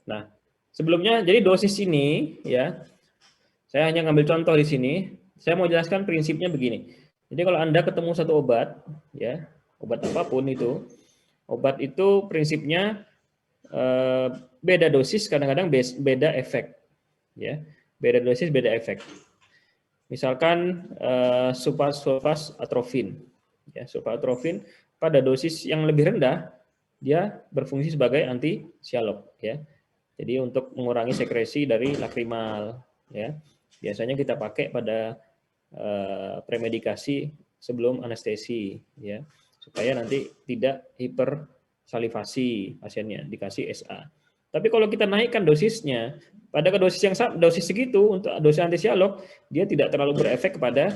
Nah, sebelumnya jadi dosis ini ya. Saya hanya ngambil contoh di sini. Saya mau jelaskan prinsipnya begini. Jadi kalau Anda ketemu satu obat ya, obat apapun itu, obat itu prinsipnya beda dosis, kadang-kadang beda efek ya, beda dosis beda efek. Misalkan sulfas atrofin ya, sulfas atrofin pada dosis yang lebih rendah dia berfungsi sebagai anti sialok ya, jadi untuk mengurangi sekresi dari lakrimal ya. Biasanya kita pakai pada premedikasi sebelum anestesi ya, supaya nanti tidak hipersalivasi pasiennya, dikasih SA. Tapi kalau kita naikkan dosisnya, pada dosis segitu untuk dosis antisialok, dia tidak terlalu berefek kepada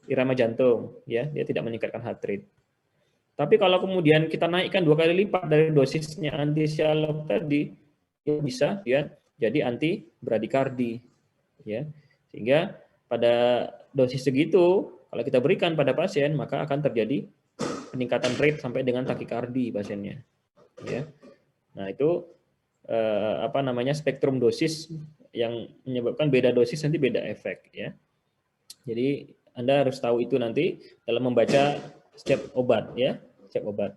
irama jantung, ya, dia tidak meningkatkan heart rate. Tapi kalau kemudian kita naikkan 2 kali lipat dari dosisnya antisialok tadi, dia bisa ya jadi anti bradikardi, ya, sehingga pada dosis segitu kalau kita berikan pada pasien maka akan terjadi peningkatan rate sampai dengan takikardi pasiennya, ya. Nah itu spektrum dosis yang menyebabkan beda dosis nanti beda efek ya. Jadi Anda harus tahu itu nanti dalam membaca setiap obat ya, setiap obat.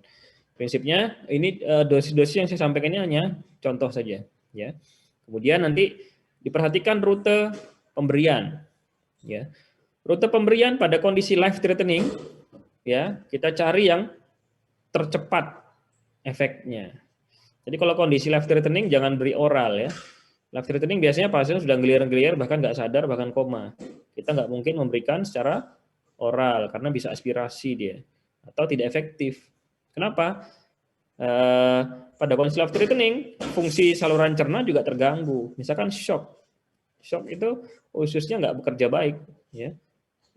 Prinsipnya ini dosis-dosis yang saya sampaikan ini hanya contoh saja ya. Kemudian nanti diperhatikan rute pemberian ya. Rute pemberian pada kondisi life threatening ya, kita cari yang tercepat efeknya. Jadi kalau kondisi life threatening jangan beri oral ya. Life threatening biasanya pasien sudah ngeliar-ngeliar bahkan nggak sadar bahkan koma. Kita nggak mungkin memberikan secara oral karena bisa aspirasi dia atau tidak efektif. Kenapa? Pada kondisi life threatening fungsi saluran cerna juga terganggu. Misalkan shock itu ususnya nggak bekerja baik ya.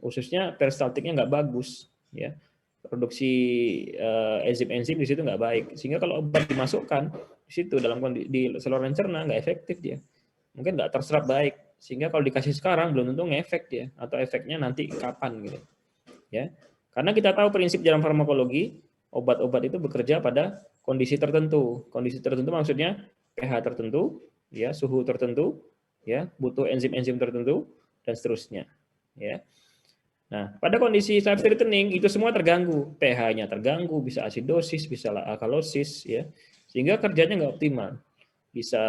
Ususnya peristaltiknya nggak bagus ya. Produksi enzim-enzim di situ nggak baik, sehingga kalau obat dimasukkan di situ dalam di saluran cerna nggak efektif dia, mungkin nggak terserap baik, sehingga kalau dikasih sekarang belum tentu ngefek dia, atau efeknya nanti kapan gitu, ya. Karena kita tahu prinsip dalam farmakologi, obat-obat itu bekerja pada kondisi tertentu maksudnya pH tertentu, ya, suhu tertentu, ya, butuh enzim-enzim tertentu dan seterusnya, ya. Nah, pada kondisi life threatening itu semua terganggu, pH-nya terganggu, bisa asidosis, bisa alkalosis, ya, sehingga kerjanya nggak optimal. Bisa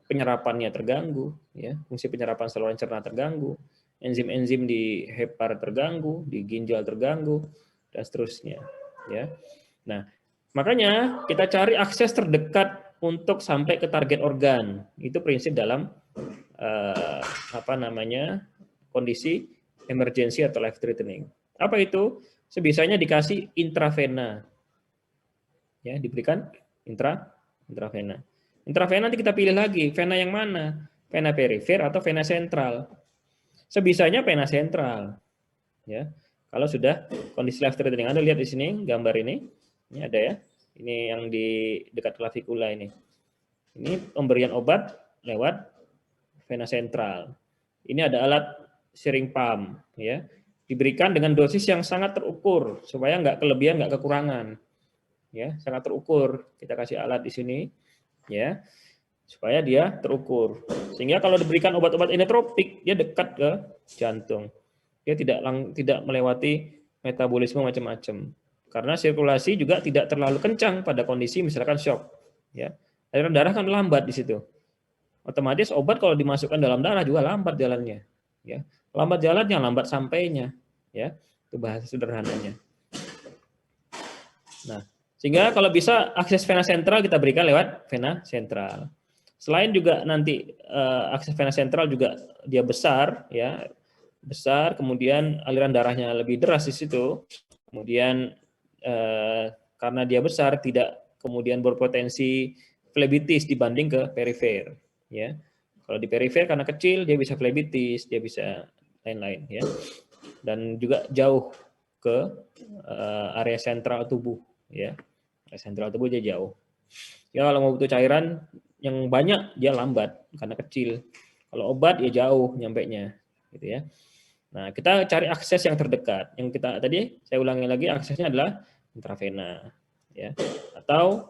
penyerapannya terganggu, ya, fungsi penyerapan saluran cerna terganggu, enzim-enzim di hepar terganggu, di ginjal terganggu, dan seterusnya, ya. Nah, makanya kita cari akses terdekat untuk sampai ke target organ. Itu prinsip dalam kondisi emergency atau life threatening. Apa itu? Sebisanya dikasih intravena. Ya, diberikan intravena. Intravena nanti kita pilih lagi, vena yang mana? Vena perifer atau vena sentral. Sebisanya vena sentral. Ya. Kalau sudah kondisi life threatening, Anda lihat di sini gambar ini. Ini ada ya. Ini yang di dekat klavikula ini. Ini pemberian obat lewat vena sentral. Ini ada alat syring pump, ya. Diberikan dengan dosis yang sangat terukur supaya nggak kelebihan, nggak kekurangan. Ya, sangat terukur. Kita kasih alat di sini, ya, supaya dia terukur. Sehingga kalau diberikan obat-obat inotropik, dia dekat ke jantung. Dia tidak melewati metabolisme macam-macam. Karena sirkulasi juga tidak terlalu kencang pada kondisi misalkan shock. Ya, aliran darah kan lambat di situ. Otomatis obat kalau dimasukkan dalam darah juga lambat jalannya. Ya, lambat jalannya, lambat sampainya. Ya, itu bahasa sederhananya. Nah, sehingga kalau bisa akses vena sentral kita berikan lewat vena sentral. Selain juga nanti akses vena sentral juga dia besar, ya, besar, kemudian aliran darahnya lebih deras di situ. Kemudian karena dia besar tidak kemudian berpotensi flebitis dibanding ke perifer, ya. Kalau di perifer karena kecil dia bisa flebitis, dia bisa lain-lain, ya. Dan juga jauh ke area sentral tubuh, ya. Area sentral tubuh dia jauh. Ya kalau mau butuh cairan yang banyak dia lambat karena kecil. Kalau obat ya jauh nyampainya, gitu ya. Nah, kita cari akses yang terdekat. Yang kita tadi saya ulangi lagi, aksesnya adalah intravena, ya. Atau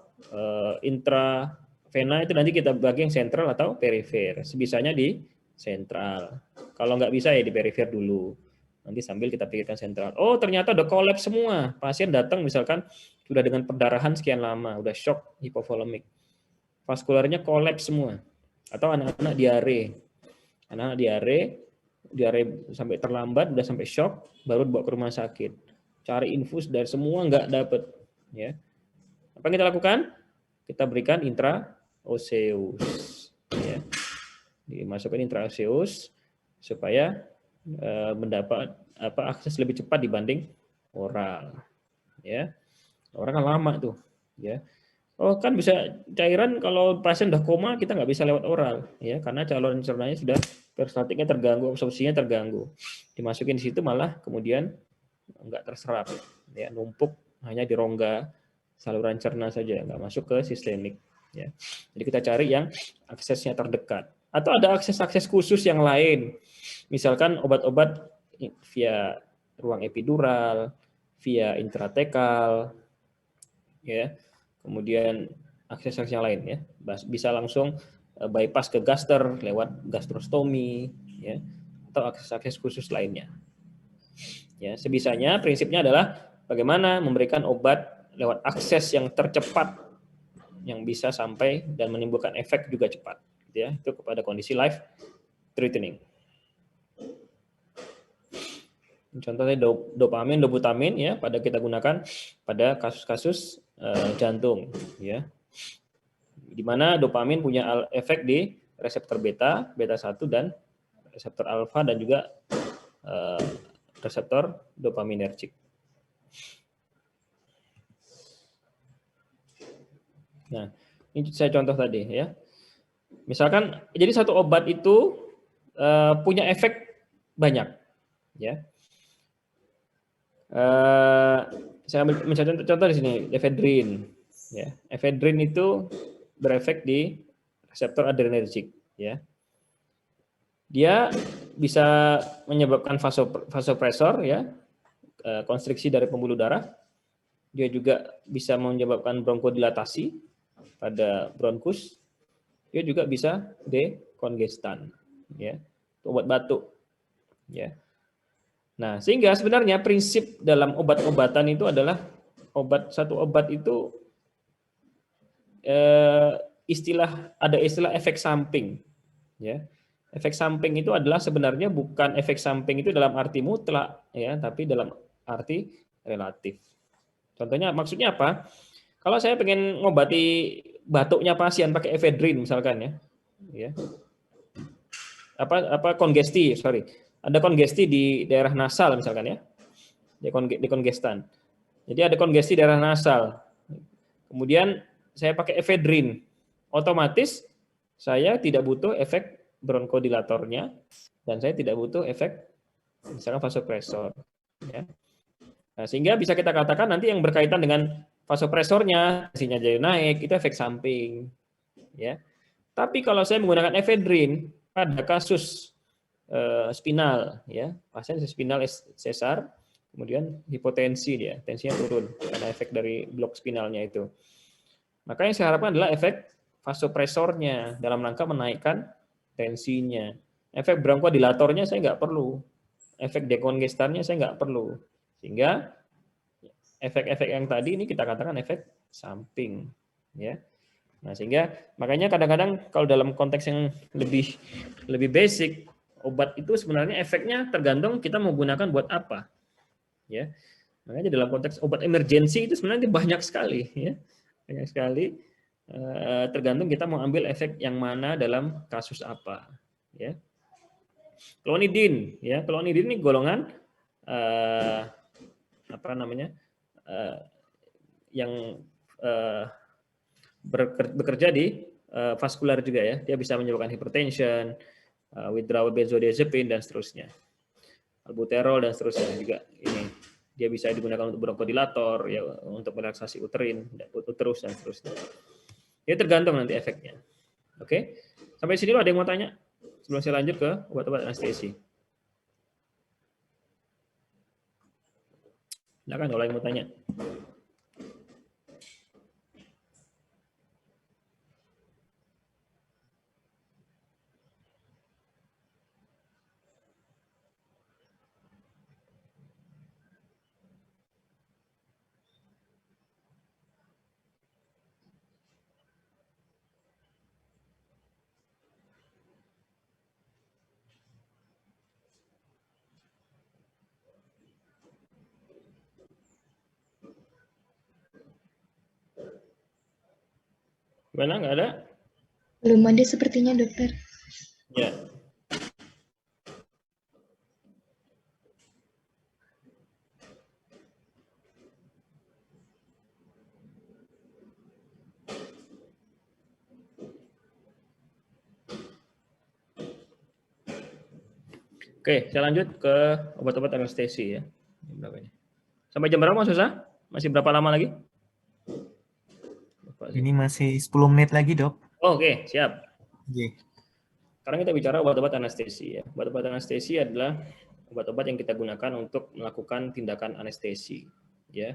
intravena itu nanti kita bagi yang sentral atau perifer. Sebisanya di sentral. Kalau nggak bisa ya di perifer dulu. Nanti sambil kita pikirkan sentral. Oh, ternyata udah kolaps semua. Pasien datang misalkan sudah dengan perdarahan sekian lama, udah shock hipovolemik. Vaskularnya kolaps semua. Atau anak-anak diare. Anak-anak diare sampai terlambat, udah sampai shock, baru dibawa ke rumah sakit. Cari infus dari semua nggak dapet. Ya. Apa yang kita lakukan? Kita berikan intraoseus. Ya. Dimasukkan intraoseus supaya mendapat akses lebih cepat dibanding oral, ya. Orang kan lama tuh, ya. Oh kan bisa cairan kalau pasien udah koma kita nggak bisa lewat oral, ya, karena saluran cernanya sudah peristaltiknya terganggu, absorpsinya terganggu. Dimasukin di situ malah kemudian nggak terserap, ya, numpuk hanya di rongga saluran cerna saja, nggak masuk ke sistemik, ya. Jadi kita cari yang aksesnya terdekat. Atau ada akses-akses khusus yang lain. Misalkan obat-obat via ruang epidural, via intratekal, ya. Kemudian akses-akses yang lain, ya. Bisa langsung bypass ke gaster lewat gastrostomi, ya. Atau akses-akses khusus lainnya. Ya, sebisanya prinsipnya adalah bagaimana memberikan obat lewat akses yang tercepat yang bisa sampai dan menimbulkan efek juga cepat, ya, itu kepada kondisi life threatening. Contohnya dopamin, dobutamin, ya, pada kita gunakan pada kasus-kasus jantung, ya. Di mana dopamin punya efek di reseptor beta 1 dan reseptor alfa dan juga reseptor dopaminergic. Nah, ini saya contoh tadi, ya. Misalkan jadi satu obat itu punya efek banyak, ya. Saya ambil contoh di sini, efedrin, ya. Efedrin itu berefek di reseptor adrenergik, ya. Dia bisa menyebabkan vasopresor, ya, konstriksi dari pembuluh darah. Dia juga bisa menyebabkan bronkodilatasi pada bronkus. Dia juga bisa dekongestan, ya, obat batuk, ya. Nah, sehingga sebenarnya prinsip dalam obat-obatan itu adalah satu obat itu ada istilah efek samping, ya. Efek samping itu adalah sebenarnya bukan efek samping itu dalam arti mutlak, ya, tapi dalam arti relatif. Contohnya, maksudnya apa? Kalau saya pengen ngobati batuknya pasien pakai ephedrine misalkan, ya, kongesti, ada kongesti di daerah nasal misalkan, ya, di kongestan. Jadi ada kongesti daerah nasal. Kemudian saya pakai ephedrine, otomatis saya tidak butuh efek bronkodilatornya dan saya tidak butuh efek misalkan vasopresor, ya. Nah, sehingga bisa kita katakan nanti yang berkaitan dengan vasopresornya, tensinya jadi naik, itu efek samping, ya. Tapi kalau saya menggunakan ephedrine pada kasus spinal, ya, pasien spinal sesar, kemudian hipotensi dia, tensinya turun karena efek dari blok spinalnya itu. Maka yang saya harapkan adalah efek vasopresornya dalam rangka menaikkan tensinya. Efek bronkodilatornya saya nggak perlu. Efek dekongestannya saya nggak perlu. Sehingga efek-efek yang tadi ini kita katakan efek samping, ya. Nah, sehingga makanya kadang-kadang kalau dalam konteks yang lebih basic, obat itu sebenarnya efeknya tergantung kita mau gunakan buat apa, ya. Makanya dalam konteks obat emergensi itu sebenarnya banyak sekali, ya. Banyak sekali, tergantung kita mau ambil efek yang mana dalam kasus apa, ya. Klonidin, ya, klonidin ini golongan yang bekerja di vaskular juga, ya. Dia bisa menyebabkan hypertension, withdrawal benzodiazepine dan seterusnya, albuterol dan seterusnya juga. Ini dia bisa digunakan untuk bronkodilator, ya, untuk relaksasi uterus dan seterusnya. Ya, tergantung nanti efeknya. Oke, sampai sini ada yang mau tanya sebelum saya lanjut ke obat-obat anestesi? Silakan kalau yang mau tanya. Gimana, nggak ada? Belum ada sepertinya, dokter. Ya. Oke, saya lanjut ke obat-obat anestesi, ya. Sampai jam berapa, Mas Susah? Masih berapa lama lagi? Ini masih 10 menit lagi, Dok. Oh, oke, siap. Oke. Sekarang kita bicara obat-obat anestesi, ya. Obat-obat anestesi adalah obat-obat yang kita gunakan untuk melakukan tindakan anestesi, ya.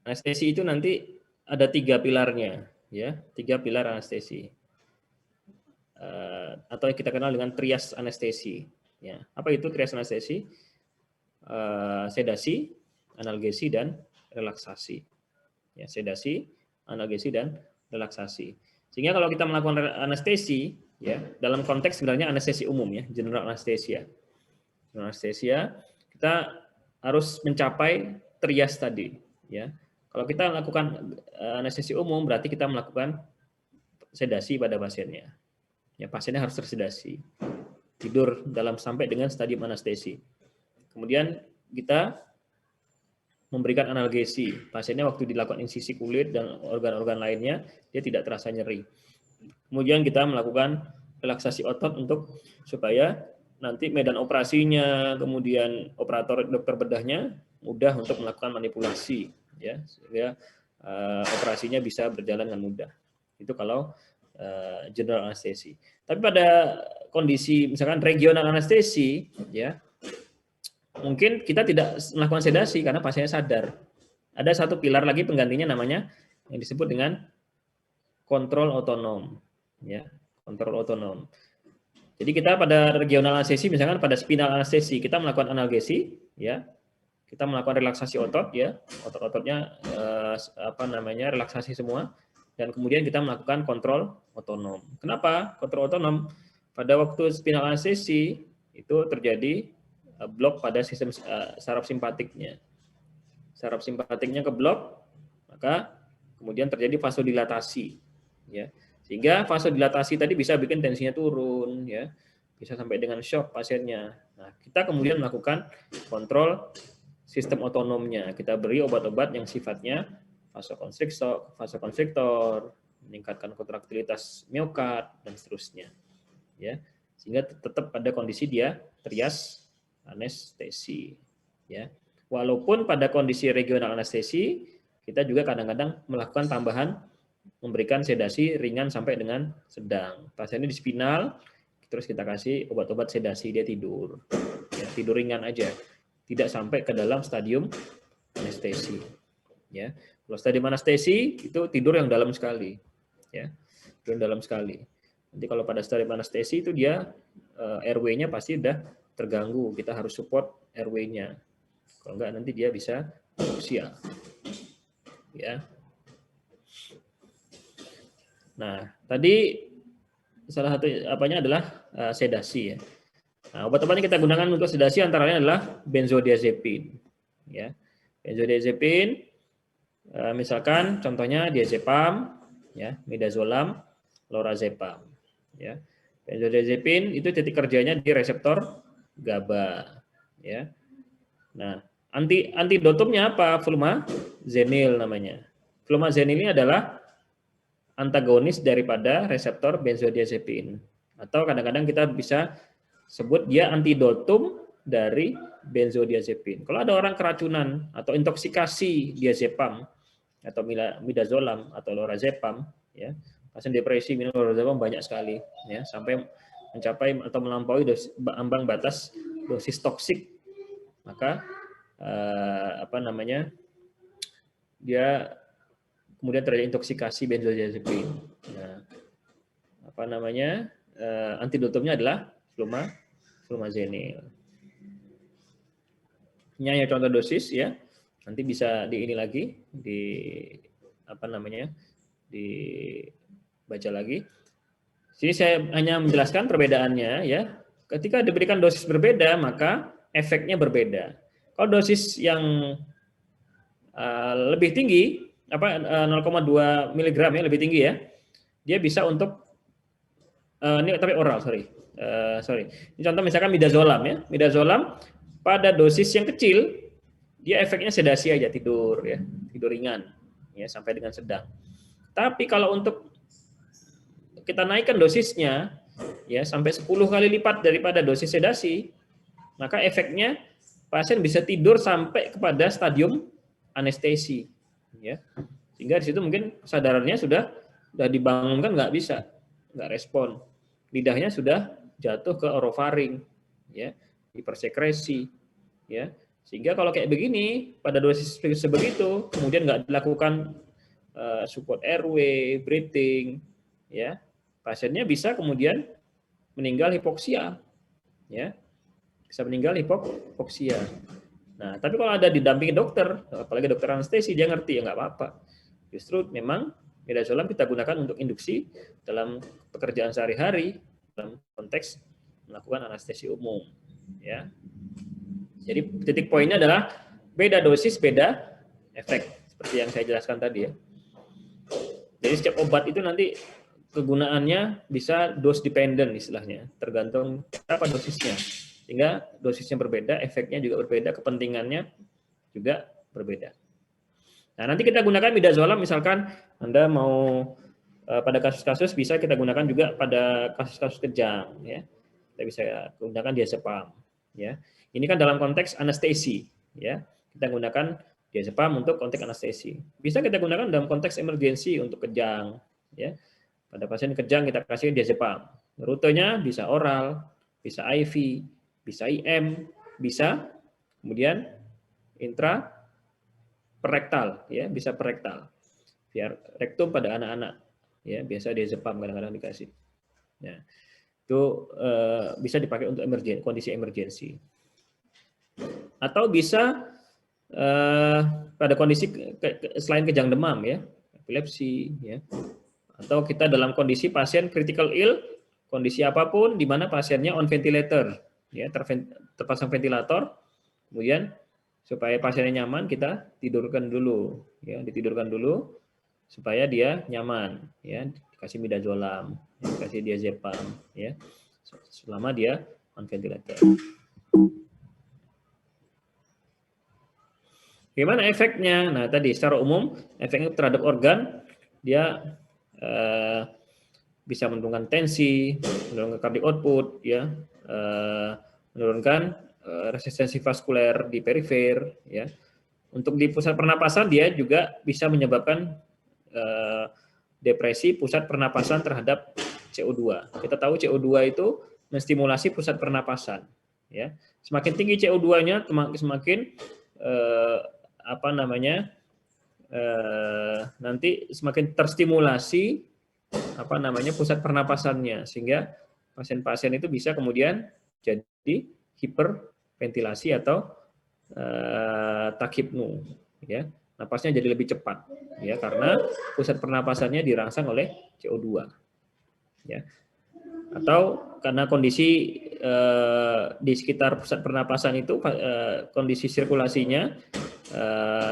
Anestesi itu nanti ada 3 pilarnya, ya, 3 pilar anestesi, atau yang kita kenal dengan trias anestesi, ya. Apa itu trias anestesi? Sedasi, analgesi, dan relaksasi, ya. Sedasi, analgesi, dan relaksasi. Sehingga kalau kita melakukan anestesi, ya, dalam konteks sebenarnya anestesi umum, ya, general anesthesia. General anesthesia, kita harus mencapai trias tadi, ya. Kalau kita melakukan anestesi umum, berarti kita melakukan sedasi pada pasiennya. Ya, pasiennya harus tersedasi, tidur sampai dengan stadium anestesi. Kemudian kita memberikan analgesi. Pasiennya waktu dilakukan insisi kulit dan organ-organ lainnya, dia tidak terasa nyeri. Kemudian kita melakukan relaksasi otot supaya nanti medan operasinya, kemudian operator dokter bedahnya mudah untuk melakukan manipulasi, ya, sehingga operasinya bisa berjalan dengan mudah. Itu kalau general anestesi. Tapi pada kondisi misalkan regional anestesi, ya, mungkin kita tidak melakukan sedasi karena pasiennya sadar. Ada satu pilar lagi penggantinya namanya yang disebut dengan kontrol otonom, ya, kontrol otonom. Jadi kita pada regional anestesi, misalkan pada spinal anestesi, kita melakukan analgesi, ya, kita melakukan relaksasi otot ya, otot-ototnya relaksasi semua, dan kemudian kita melakukan kontrol otonom. Kenapa kontrol otonom? Pada waktu spinal anestesi itu terjadi blok pada sistem saraf simpatiknya. Saraf simpatiknya keblok, maka kemudian terjadi vasodilatasi ya. Sehingga vasodilatasi tadi bisa bikin tensinya turun ya. Bisa sampai dengan shock pasiennya. Nah, kita kemudian melakukan kontrol sistem otonomnya. Kita beri obat-obat yang sifatnya vasokonstriktor, meningkatkan kontraktilitas miokard dan seterusnya. Ya. Sehingga tetap pada kondisi dia trias anestesi ya. Walaupun pada kondisi regional anestesi kita juga kadang-kadang melakukan tambahan memberikan sedasi ringan sampai dengan sedang. Pasiennya di spinal terus kita kasih obat-obat sedasi dia tidur. Ya, tidur ringan aja. Tidak sampai ke dalam stadium anestesi. Ya. Kalau stadium anestesi itu tidur yang dalam sekali. Ya. Tidur yang dalam sekali. Nanti kalau pada stadium anestesi itu dia RW-nya pasti udah terganggu. Kita harus support RW-nya. Kalau enggak nanti dia bisa usia. Ya. Nah, tadi salah satu apanya adalah sedasi ya. Nah, obat-obat yang kita gunakan untuk sedasi antara lain adalah benzodiazepin. Ya. Benzodiazepin misalkan contohnya diazepam, ya, midazolam, lorazepam. Ya. Benzodiazepin itu titik kerjanya di reseptor GABA. Ya. Nah, antidotumnya apa? Flumazenil namanya. Flumazenil ini adalah antagonis daripada reseptor benzodiazepin. Atau kadang-kadang kita bisa sebut dia antidotum dari benzodiazepin. Kalau ada orang keracunan atau intoksikasi diazepam atau midazolam atau lorazepam, ya, pasien depresi minum lorazepam banyak sekali, ya, sampai mencapai atau melampaui ambang batas dosis toksik, maka dia kemudian terjadi intoksikasi benzodiazepin. Nah, antidotumnya adalah flumazenil. Ini hanya contoh dosis ya. Nanti bisa di ini lagi dibaca lagi. Sini saya hanya menjelaskan perbedaannya ya. Ketika diberikan dosis berbeda maka efeknya berbeda. Kalau dosis yang lebih tinggi 0,2 mg ya, lebih tinggi ya. Dia bisa untuk ini tapi oral, sorry. Ini contoh misalkan midazolam ya. Midazolam pada dosis yang kecil dia efeknya sedasi aja, tidur ya, tidur ringan ya sampai dengan sedang. Tapi kalau untuk kita naikkan dosisnya ya sampai 10 kali lipat daripada dosis sedasi, maka efeknya pasien bisa tidur sampai kepada stadium anestesi ya. Sehingga di situ mungkin kesadarannya sudah dibangunkan nggak bisa, nggak respon. Lidahnya sudah jatuh ke orofaring ya, hipersekresi ya. Sehingga kalau kayak begini pada dosis sebegitu kemudian nggak dilakukan support airway, breathing ya, pasiennya bisa kemudian meninggal hipoksia ya. Bisa meninggal hipoksia. Nah, tapi kalau ada didampingi dokter, apalagi dokter anestesi, dia ngerti ya nggak apa-apa. Justru memang midazolam kita gunakan untuk induksi dalam pekerjaan sehari-hari dalam konteks melakukan anestesi umum. Ya. Jadi titik poinnya adalah beda dosis, beda efek seperti yang saya jelaskan tadi ya. Jadi setiap obat itu nanti kegunaannya bisa dose dependent istilahnya, tergantung apa dosisnya. Sehingga dosisnya berbeda, efeknya juga berbeda, kepentingannya juga berbeda. Nah, nanti kita gunakan midazolam misalkan Anda mau pada kasus-kasus bisa kita gunakan juga pada kasus-kasus kejang ya. Kita bisa gunakan diazepam ya. Ini kan dalam konteks anestesi ya. Kita gunakan diazepam untuk konteks anestesi. Bisa kita gunakan dalam konteks emergensi untuk kejang ya. Pada pasien kejang kita kasih diazepam. Rutenya bisa oral, bisa IV, bisa IM, bisa kemudian intraperektal ya, bisa perektal. Biar rektum pada anak-anak ya, biasa diazepam kadang-kadang dikasih. Ya. Itu bisa dipakai untuk kondisi emergensi. Atau bisa pada kondisi selain kejang demam ya, epilepsi ya, atau kita dalam kondisi pasien critical ill, kondisi apapun di mana pasiennya on ventilator ya, terpasang ventilator, kemudian supaya pasiennya nyaman kita tidurkan dulu ya, ditidurkan dulu supaya dia nyaman ya, dikasih midazolam, dikasih diazepam ya, selama dia on ventilator. Gimana efeknya? Nah, tadi secara umum efeknya terhadap organ dia bisa menurunkan tensi, menurunkan cardiac output, ya, menurunkan resistensi vaskuler di perifer, ya. Untuk di pusat pernapasan dia juga bisa menyebabkan depresi pusat pernapasan terhadap CO2. Kita tahu CO2 itu menstimulasi pusat pernapasan, ya. Semakin tinggi CO2-nya, semakin nanti semakin terstimulasi pusat pernapasannya, sehingga pasien-pasien itu bisa kemudian jadi hiperventilasi atau takhipnu, ya, napasnya jadi lebih cepat, ya, karena pusat pernapasannya dirangsang oleh CO2, ya, atau karena kondisi di sekitar pusat pernapasan itu kondisi sirkulasinya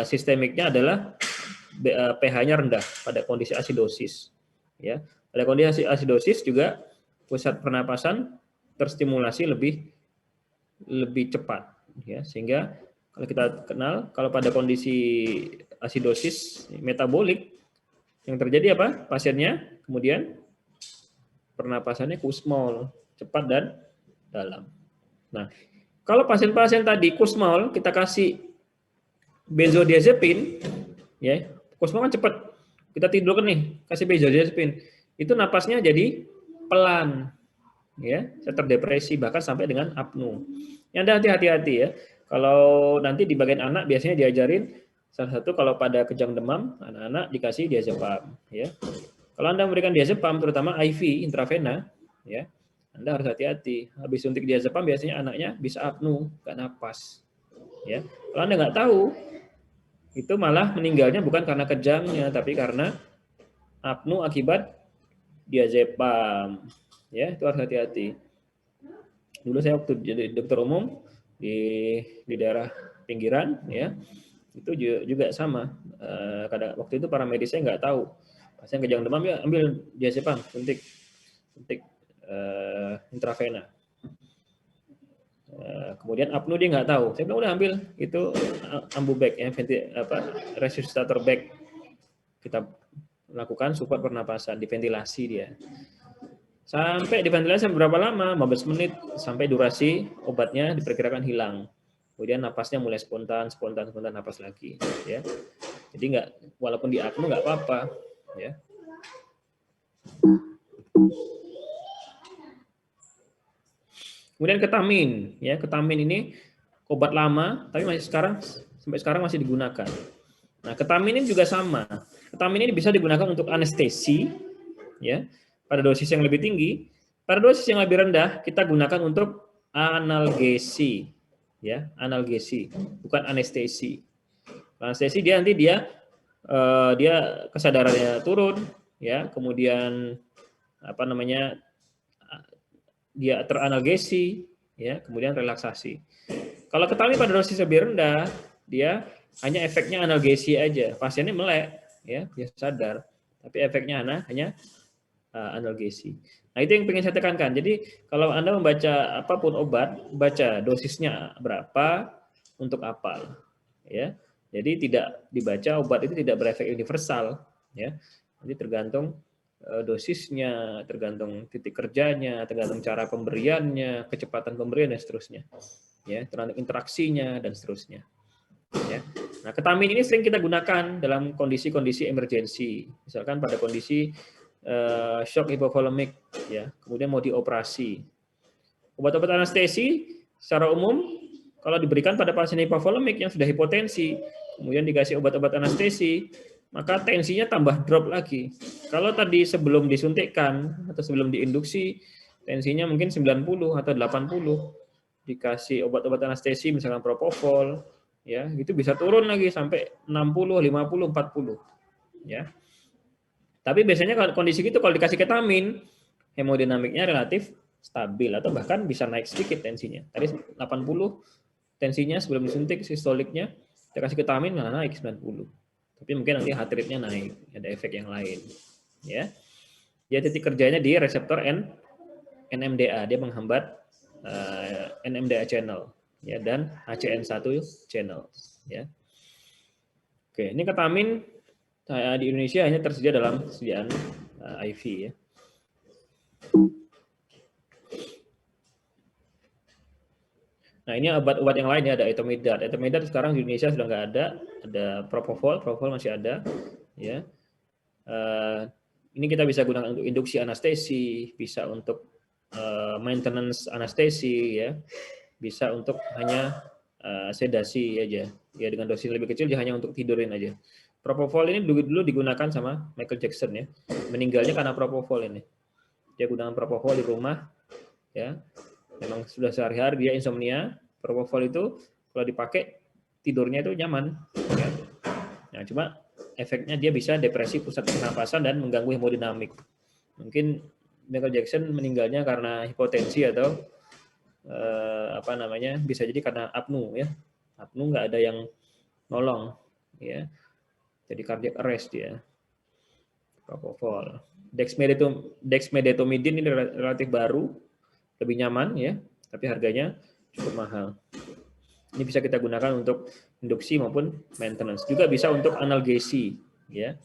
sistemiknya adalah pH-nya rendah pada kondisi asidosis, ya. Pada kondisi asidosis juga pusat pernapasan terstimulasi lebih cepat, ya, sehingga kalau kita kenal kalau pada kondisi asidosis metabolik yang terjadi apa? Pasiennya kemudian pernapasannya kusmol, cepat dan dalam. Nah, kalau pasien-pasien tadi kusmol kita kasih benzodiazepin, ya, kusmol kan cepat. Kita tidur kan nih, kasih benzodiazepin, itu napasnya jadi pelan, ya, saya terdepresi bahkan sampai dengan apnu. Yang Anda hati-hati ya. Kalau nanti di bagian anak biasanya diajarin salah satu kalau pada kejang demam anak-anak dikasih diazepam, ya. Kalau Anda memberikan diazepam terutama IV intravena, ya, Anda harus hati-hati. Habis suntik diazepam biasanya anaknya bisa apnu, nggak napas, ya. Kalau Anda nggak tahu, itu malah meninggalnya bukan karena kejangnya, tapi karena apnu akibat diazepam, ya, itu harus hati-hati. Dulu saya waktu jadi dokter umum di daerah pinggiran, ya, itu juga sama. Kadang waktu itu para medis saya nggak tahu, pasien kejang demam ya ambil diazepam, suntik intravena. Kemudian apnu dia nggak tahu. Saya bilang udah ambil itu ambubag ya, resuscitator bag. Kita lakukan support pernapasan, diventilasi dia. Sampai diventilasi berapa lama? 15 menit sampai durasi obatnya diperkirakan hilang. Kemudian napasnya mulai spontan napas lagi, ya. Jadi nggak, walaupun di apnu nggak apa-apa, ya. Kemudian ketamin, ya, ketamin ini obat lama, tapi sampai sekarang masih digunakan. Nah, ketamin ini juga sama. Ketamin ini bisa digunakan untuk anestesi, ya, pada dosis yang lebih tinggi. Pada dosis yang lebih rendah kita gunakan untuk analgesi, ya, analgesi, bukan anestesi. Anestesi dia kesadarannya turun, ya, kemudian dia teranalgesi, ya, kemudian relaksasi. Kalau ketamin pada dosis lebih rendah, dia hanya efeknya analgesi aja, pasiennya melek, ya, dia sadar, tapi efeknya hanya analgesi. Nah, itu yang ingin saya tekankan. Jadi kalau Anda membaca apapun obat, baca dosisnya berapa untuk apa, ya. Jadi tidak dibaca obat itu tidak berefek universal, ya. Jadi tergantung dosisnya, tergantung titik kerjanya, tergantung cara pemberiannya, kecepatan pemberian dan seterusnya, ya, tergantung interaksinya dan seterusnya, ya. Nah, ketamin ini sering kita gunakan dalam kondisi-kondisi emergensi, misalkan pada kondisi shock hipovolemik, ya, kemudian mau dioperasi. Obat-obat anestesi secara umum kalau diberikan pada pasien hipovolemik yang sudah hipotensi, kemudian dikasih obat-obat anestesi, maka tensinya tambah drop lagi. Kalau tadi sebelum disuntikkan atau sebelum diinduksi, tensinya mungkin 90 atau 80, dikasih obat-obat anestesi misalkan propofol, ya, itu bisa turun lagi sampai 60, 50, 40, ya. Tapi biasanya kalau kondisi gitu kalau dikasih ketamin, hemodinamiknya relatif stabil atau bahkan bisa naik sedikit tensinya. Tadi 80 tensinya sebelum disuntik sistoliknya, kita kasih ketamin malah naik 90. Tapi mungkin nanti heart rate-nya naik, ada efek yang lain, ya. Dia titik kerjanya di reseptor NMDA, dia menghambat NMDA channel, ya, dan HCN1 channel, ya. Oke, ini ketamin di Indonesia hanya tersedia dalam sediaan IV, ya. Nah, ini obat-obat yang lain ya, ada etomidate. Etomidate sekarang di Indonesia sudah nggak ada propofol masih ada, ya. Ini kita bisa gunakan untuk induksi anestesi, bisa untuk maintenance anestesi, ya, bisa untuk hanya sedasi aja, ya, dengan dosis lebih kecil hanya untuk tidurin aja. Propofol ini dulu digunakan sama Michael Jackson, ya, meninggalnya karena propofol ini. Dia gunakan propofol di rumah, ya, memang sudah sehari-hari dia insomnia. Propofol itu kalau dipakai tidurnya itu nyaman, ya. Nah, cuma efeknya dia bisa depresi pusat pernapasan dan mengganggu hemodinamik. Mungkin Michael Jackson meninggalnya karena hipotensi atau bisa jadi karena apnu, ya. Apnu nggak ada yang nolong, ya. Jadi cardiac arrest dia. Propofol. Dexmedetomidine ini relatif baru, lebih nyaman, ya, tapi harganya cukup mahal. Ini bisa kita gunakan untuk induksi maupun maintenance. Juga bisa untuk analgesi, ya.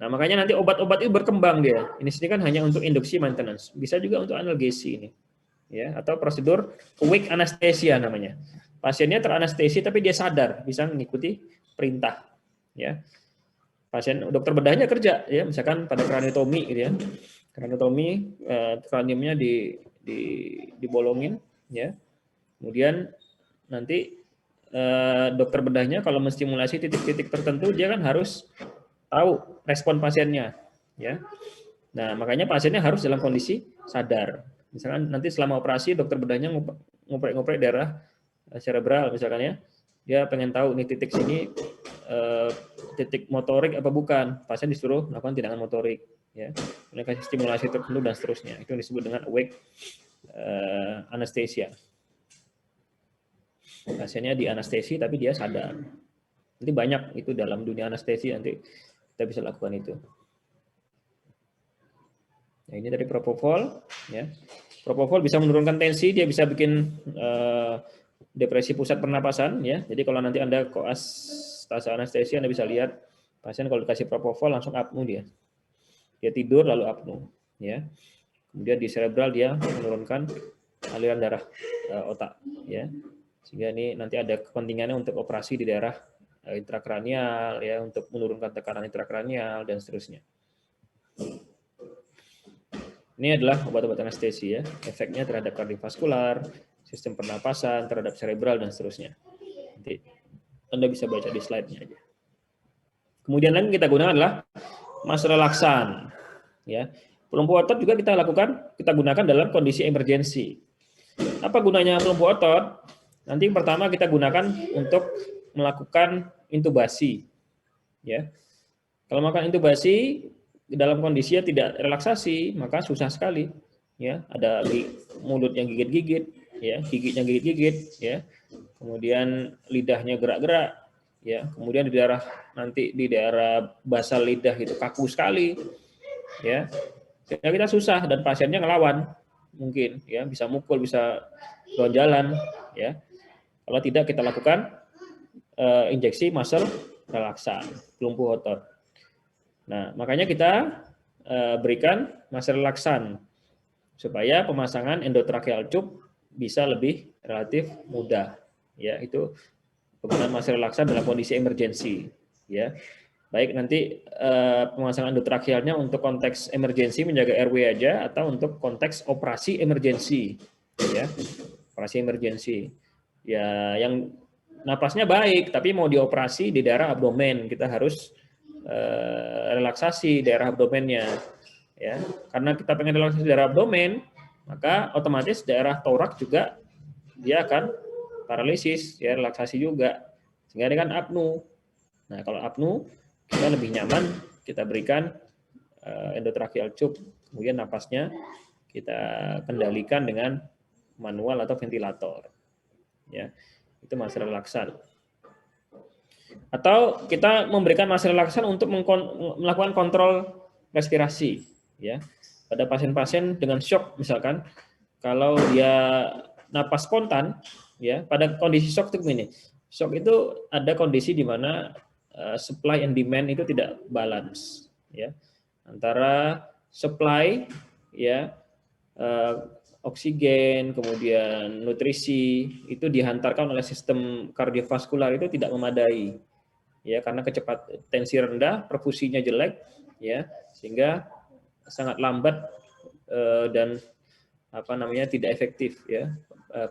Nah, makanya nanti obat-obat itu berkembang dia. Ini sini kan hanya untuk induksi maintenance. Bisa juga untuk analgesi ini, ya, atau prosedur awake anesthesia namanya. Pasiennya teranestesi tapi dia sadar, bisa mengikuti perintah, ya. Pasien dokter bedahnya kerja, ya, misalkan pada kraniotomi gitu, ya. Kraniotomi, kraniumnya dibolongin, ya. Kemudian nanti dokter bedahnya kalau menstimulasi titik-titik tertentu dia kan harus tahu respon pasiennya, ya. Nah, makanya pasiennya harus dalam kondisi sadar. Misalkan nanti selama operasi dokter bedahnya ngoprek-ngoprek daerah cerebral misalkan, ya. Dia pengen tahu nih titik sini titik motorik apa bukan. Pasien disuruh melakukan tindakan motorik, ya. Mereka kasih stimulasi tertentu dan seterusnya. Itu yang disebut dengan awake anesthesia. Pasiennya di anestesi tapi dia sadar. Nanti banyak itu dalam dunia anestesi, nanti kita bisa lakukan itu. Nah, ini dari propofol, ya. Propofol bisa menurunkan tensi, dia bisa bikin depresi pusat pernapasan, ya. Jadi kalau nanti Anda koas stase anestesi, Anda bisa lihat pasien kalau dikasih propofol langsung apnu dia. Dia tidur lalu apnu, ya. Kemudian di cerebral dia menurunkan aliran darah otak, ya. Sehingga ini nanti ada kepentingannya untuk operasi di daerah intrakranial, ya, untuk menurunkan tekanan intrakranial dan seterusnya. Ini adalah obat-obat anestesi, ya. Efeknya terhadap kardiovaskular, sistem pernapasan, terhadap cerebral dan seterusnya. Nanti Anda bisa baca di slide-nya aja. Kemudian lagi kita gunakan adalah mas relaksan, ya. Pelumpuh otot juga kita gunakan dalam kondisi emergensi. Apa gunanya pelumpuh otot? Nanti yang pertama kita gunakan untuk melakukan intubasi, ya. Kalau melakukan intubasi dalam kondisi tidak relaksasi, maka susah sekali, ya. Ada mulut yang gigit-gigit, ya, giginya gigit-gigit, ya. Kemudian lidahnya gerak-gerak, ya. Kemudian di daerah basal lidah itu kaku sekali, ya. Sehingga kita susah dan pasiennya ngelawan, mungkin, ya, bisa mukul, bisa jalan, ya. Kalau tidak kita lakukan injeksi muscle relaksan, pelumpuh otot. Nah, makanya kita berikan muscle relaksan supaya pemasangan endotracheal tube bisa lebih relatif mudah, ya. Itu penggunaan muscle relaksan dalam kondisi emergensi, ya. Baik nanti pemasangan endotrachealnya untuk konteks emergensi menjaga airway aja atau untuk konteks operasi emergensi, ya. Operasi emergensi. Ya, yang napasnya baik tapi mau dioperasi di daerah abdomen, kita harus relaksasi daerah abdomennya, ya. Karena kita pengen relaksasi daerah abdomen, maka otomatis daerah torak juga dia akan paralisis, ya, relaksasi juga. Sehingga dengan apnu. Nah, kalau apnu kita lebih nyaman, kita berikan endotracheal tube, kemudian napasnya kita kendalikan dengan manual atau ventilator. Ya, itu masa relaksan. Atau kita memberikan masa relaksan untuk melakukan kontrol respirasi. Ya, pada pasien-pasien dengan shock misalkan, kalau dia napas spontan, ya, pada kondisi shock itu begini. Shock itu ada kondisi di mana supply and demand itu tidak balance, ya, antara supply, ya, oksigen, kemudian nutrisi itu dihantarkan oleh sistem kardiovaskular itu tidak memadai, ya, karena kecepatan tensi rendah, perfusinya jelek, ya, sehingga sangat lambat dan tidak efektif, ya,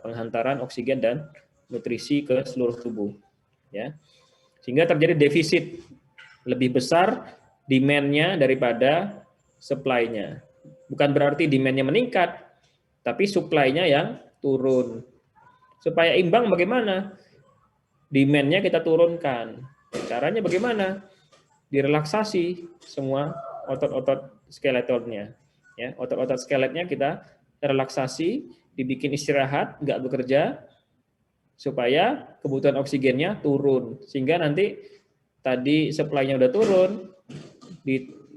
penghantaran oksigen dan nutrisi ke seluruh tubuh, ya, sehingga terjadi defisit lebih besar demand-nya daripada supply-nya. Bukan berarti demand-nya meningkat, tapi supply-nya yang turun. Supaya imbang bagaimana? Demand-nya kita turunkan. Caranya bagaimana? Direlaksasi semua otot-otot skeletonnya. Ya, otot-otot skeletnya kita relaksasi, dibikin istirahat, nggak bekerja, supaya kebutuhan oksigennya turun. Sehingga nanti tadi supply-nya udah turun,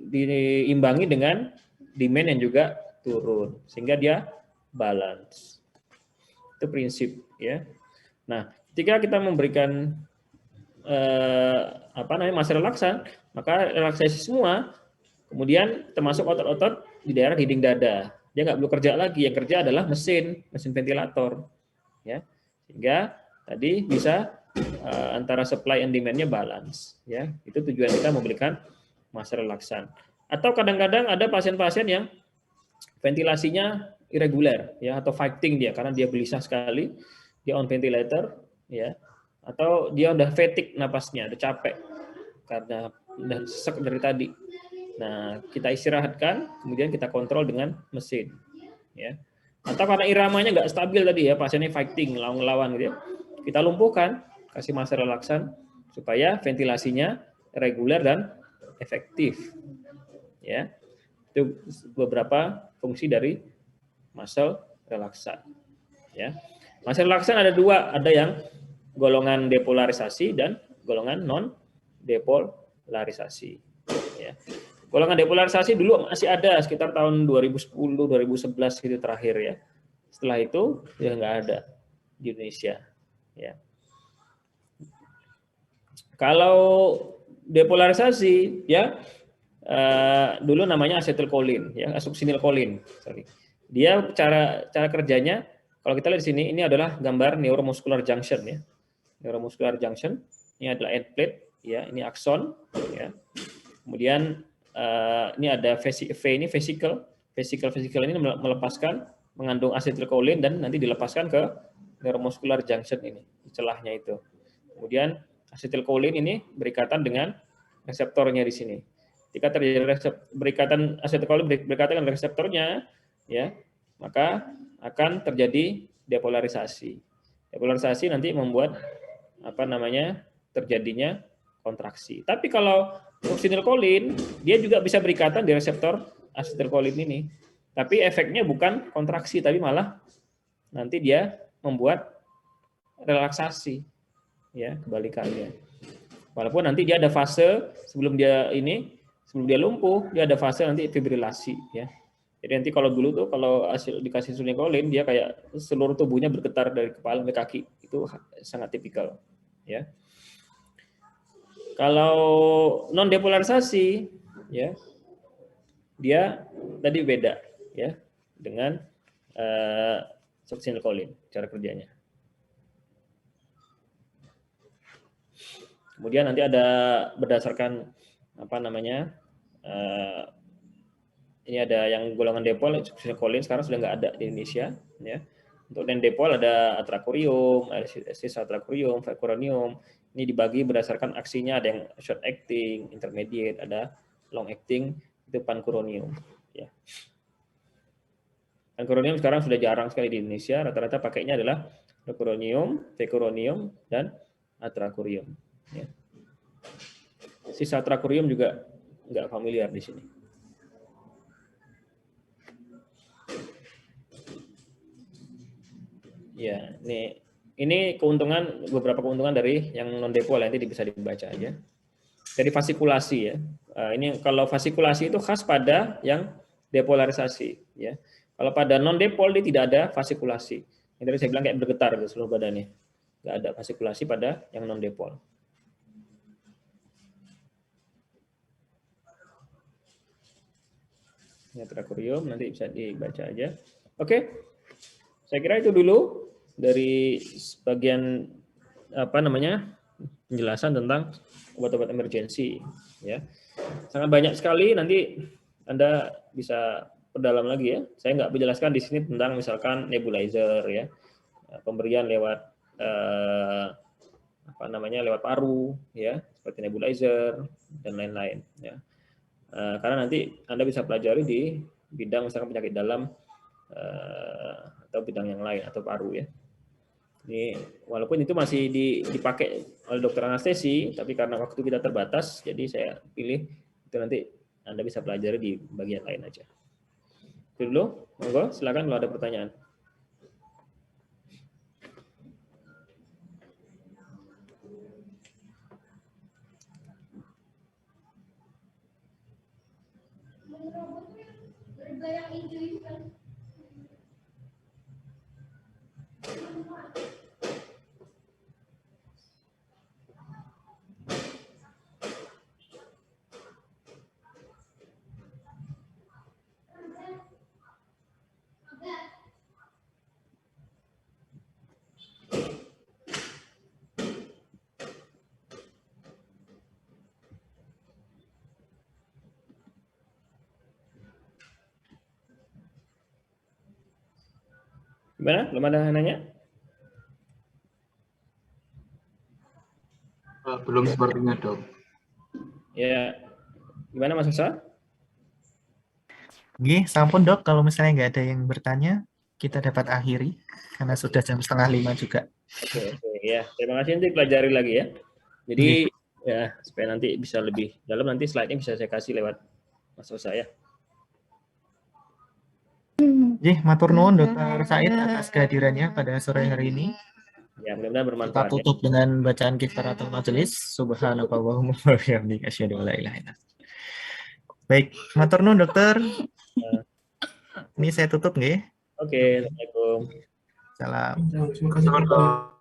diimbangi dengan demand yang juga turun, sehingga dia balance. Itu prinsip, ya. Nah, ketika kita memberikan masa relaksan, maka relaksasi semua, kemudian termasuk otot-otot di daerah dinding dada. Dia nggak perlu kerja lagi, yang kerja adalah mesin ventilator, ya, sehingga tadi bisa antara supply and demand-nya balance, ya. Itu tujuan kita memberikan masa relaksan. Atau kadang-kadang ada pasien-pasien yang ventilasinya irregular, ya, atau fighting dia karena dia gelisah sekali, dia on ventilator, ya, atau dia udah fatigue napasnya, udah capek karena udah sesek dari tadi. Nah, kita istirahatkan, kemudian kita kontrol dengan mesin, ya. Atau karena iramanya nggak stabil tadi, ya, pasiennya fighting, lawan-lawan gitu, ya, kita lumpuhkan, kasih masa relaksan supaya ventilasinya reguler dan efektif, ya. Itu beberapa fungsi dari muscle relaksan, ya. Muscle relaksan ada dua, ada yang golongan depolarisasi dan golongan non depolarisasi, ya. Golongan depolarisasi dulu masih ada sekitar tahun 2010, 2011 gitu terakhir, ya. Setelah itu ya nggak ada di Indonesia, ya. Kalau depolarisasi, ya, dulu namanya acetylcholine, ya, succinylcholine. Dia cara kerjanya, kalau kita lihat di sini, ini adalah gambar neuromuscular junction, ya. Neuromuscular junction, ini adalah end plate, ya, ini akson, ya. Kemudian ini ada ini vesicle ini melepaskan, mengandung acetylcholine dan nanti dilepaskan ke neuromuscular junction ini, celahnya itu. Kemudian acetylcholine ini berikatan dengan reseptornya di sini. Jika terjadi berikatan acetylcholine berikatan dengan reseptornya, ya, maka akan terjadi depolarisasi. Depolarisasi nanti membuat terjadinya kontraksi. Tapi kalau succinylcholine, dia juga bisa berikatan di reseptor acetylcholine ini. Tapi efeknya bukan kontraksi, tapi malah nanti dia membuat relaksasi, ya, kebalikannya. Walaupun nanti dia ada fase sebelum dia lumpuh, dia ada fase nanti fibrilasi, ya. Jadi nanti kalau dulu tuh kalau dikasih succinylcholine, dia kayak seluruh tubuhnya bergetar dari kepala sampai kaki. Itu sangat tipikal, ya. Kalau non depolarisasi, ya, dia tadi beda, ya, dengan succinylcholine cara kerjanya. Kemudian nanti ada berdasarkan ini ada yang golongan depol, succinylcholine sekarang sudah nggak ada di Indonesia, ya. Untuk non depol ada atracurium, atracurium, vecuronium. Ini dibagi berdasarkan aksinya, ada yang short acting, intermediate, ada long acting, itu pancuronium, ya. Pancuronium sekarang sudah jarang sekali di Indonesia, rata-rata pakainya adalah vecuronium, dan Atracurium. Ya. Sisa Atracurium juga nggak familiar di sini. Ya, ini keuntungan, beberapa keuntungan dari yang non dipol, nanti bisa dibaca aja. Dari fasikulasi ya. Ini kalau fasikulasi itu khas pada yang depolarisasi ya. Kalau pada non dipol dia tidak ada fasikulasi. Yang tadi saya bilang kayak bergetar di seluruh badannya. Nggak ada fasikulasi pada yang non dipol. Ini Atracurium, nanti bisa dibaca aja. Oke. Saya kira itu dulu dari bagian penjelasan tentang obat-obat emergensi ya. Sangat banyak sekali, nanti Anda bisa perdalam lagi ya. Saya nggak menjelaskan di sini tentang misalkan nebulizer ya, pemberian lewat lewat paru ya, seperti nebulizer dan lain-lain ya. Karena nanti Anda bisa pelajari di bidang misalkan penyakit dalam atau bidang yang lain atau paru ya. Ini walaupun itu masih dipakai oleh dokter anestesi, tapi karena waktu kita terbatas, jadi saya pilih itu nanti Anda bisa pelajari di bagian lain aja. Itu dulu, monggo silakan kalau ada pertanyaan. Gimana? Belum ada yang nanya? Belum sepertinya, Dok. Ya, gimana Mas Musa? Oke, sampun dok, kalau misalnya nggak ada yang bertanya, kita dapat akhiri, karena sudah jam 4:30 juga. Oke, ya. Terima kasih, nanti pelajari lagi ya. Jadi ya supaya nanti bisa lebih dalam, nanti slide-nya bisa saya kasih lewat Mas Musa ya. Matur nuwun Dr. Said atas kehadirannya pada sore hari ini. Ya, mudah-mudahan Kita bermanfaat. tutup dengan bacaan kifaratul majelis. Subhanakallahumma wa bihamdika asyhadu an la ilaha illa anta. Baik, matur nuwun dokter. Ini saya tutup nggih. Oke, Assalamualaikum. Salam. Terima kasih, Dok.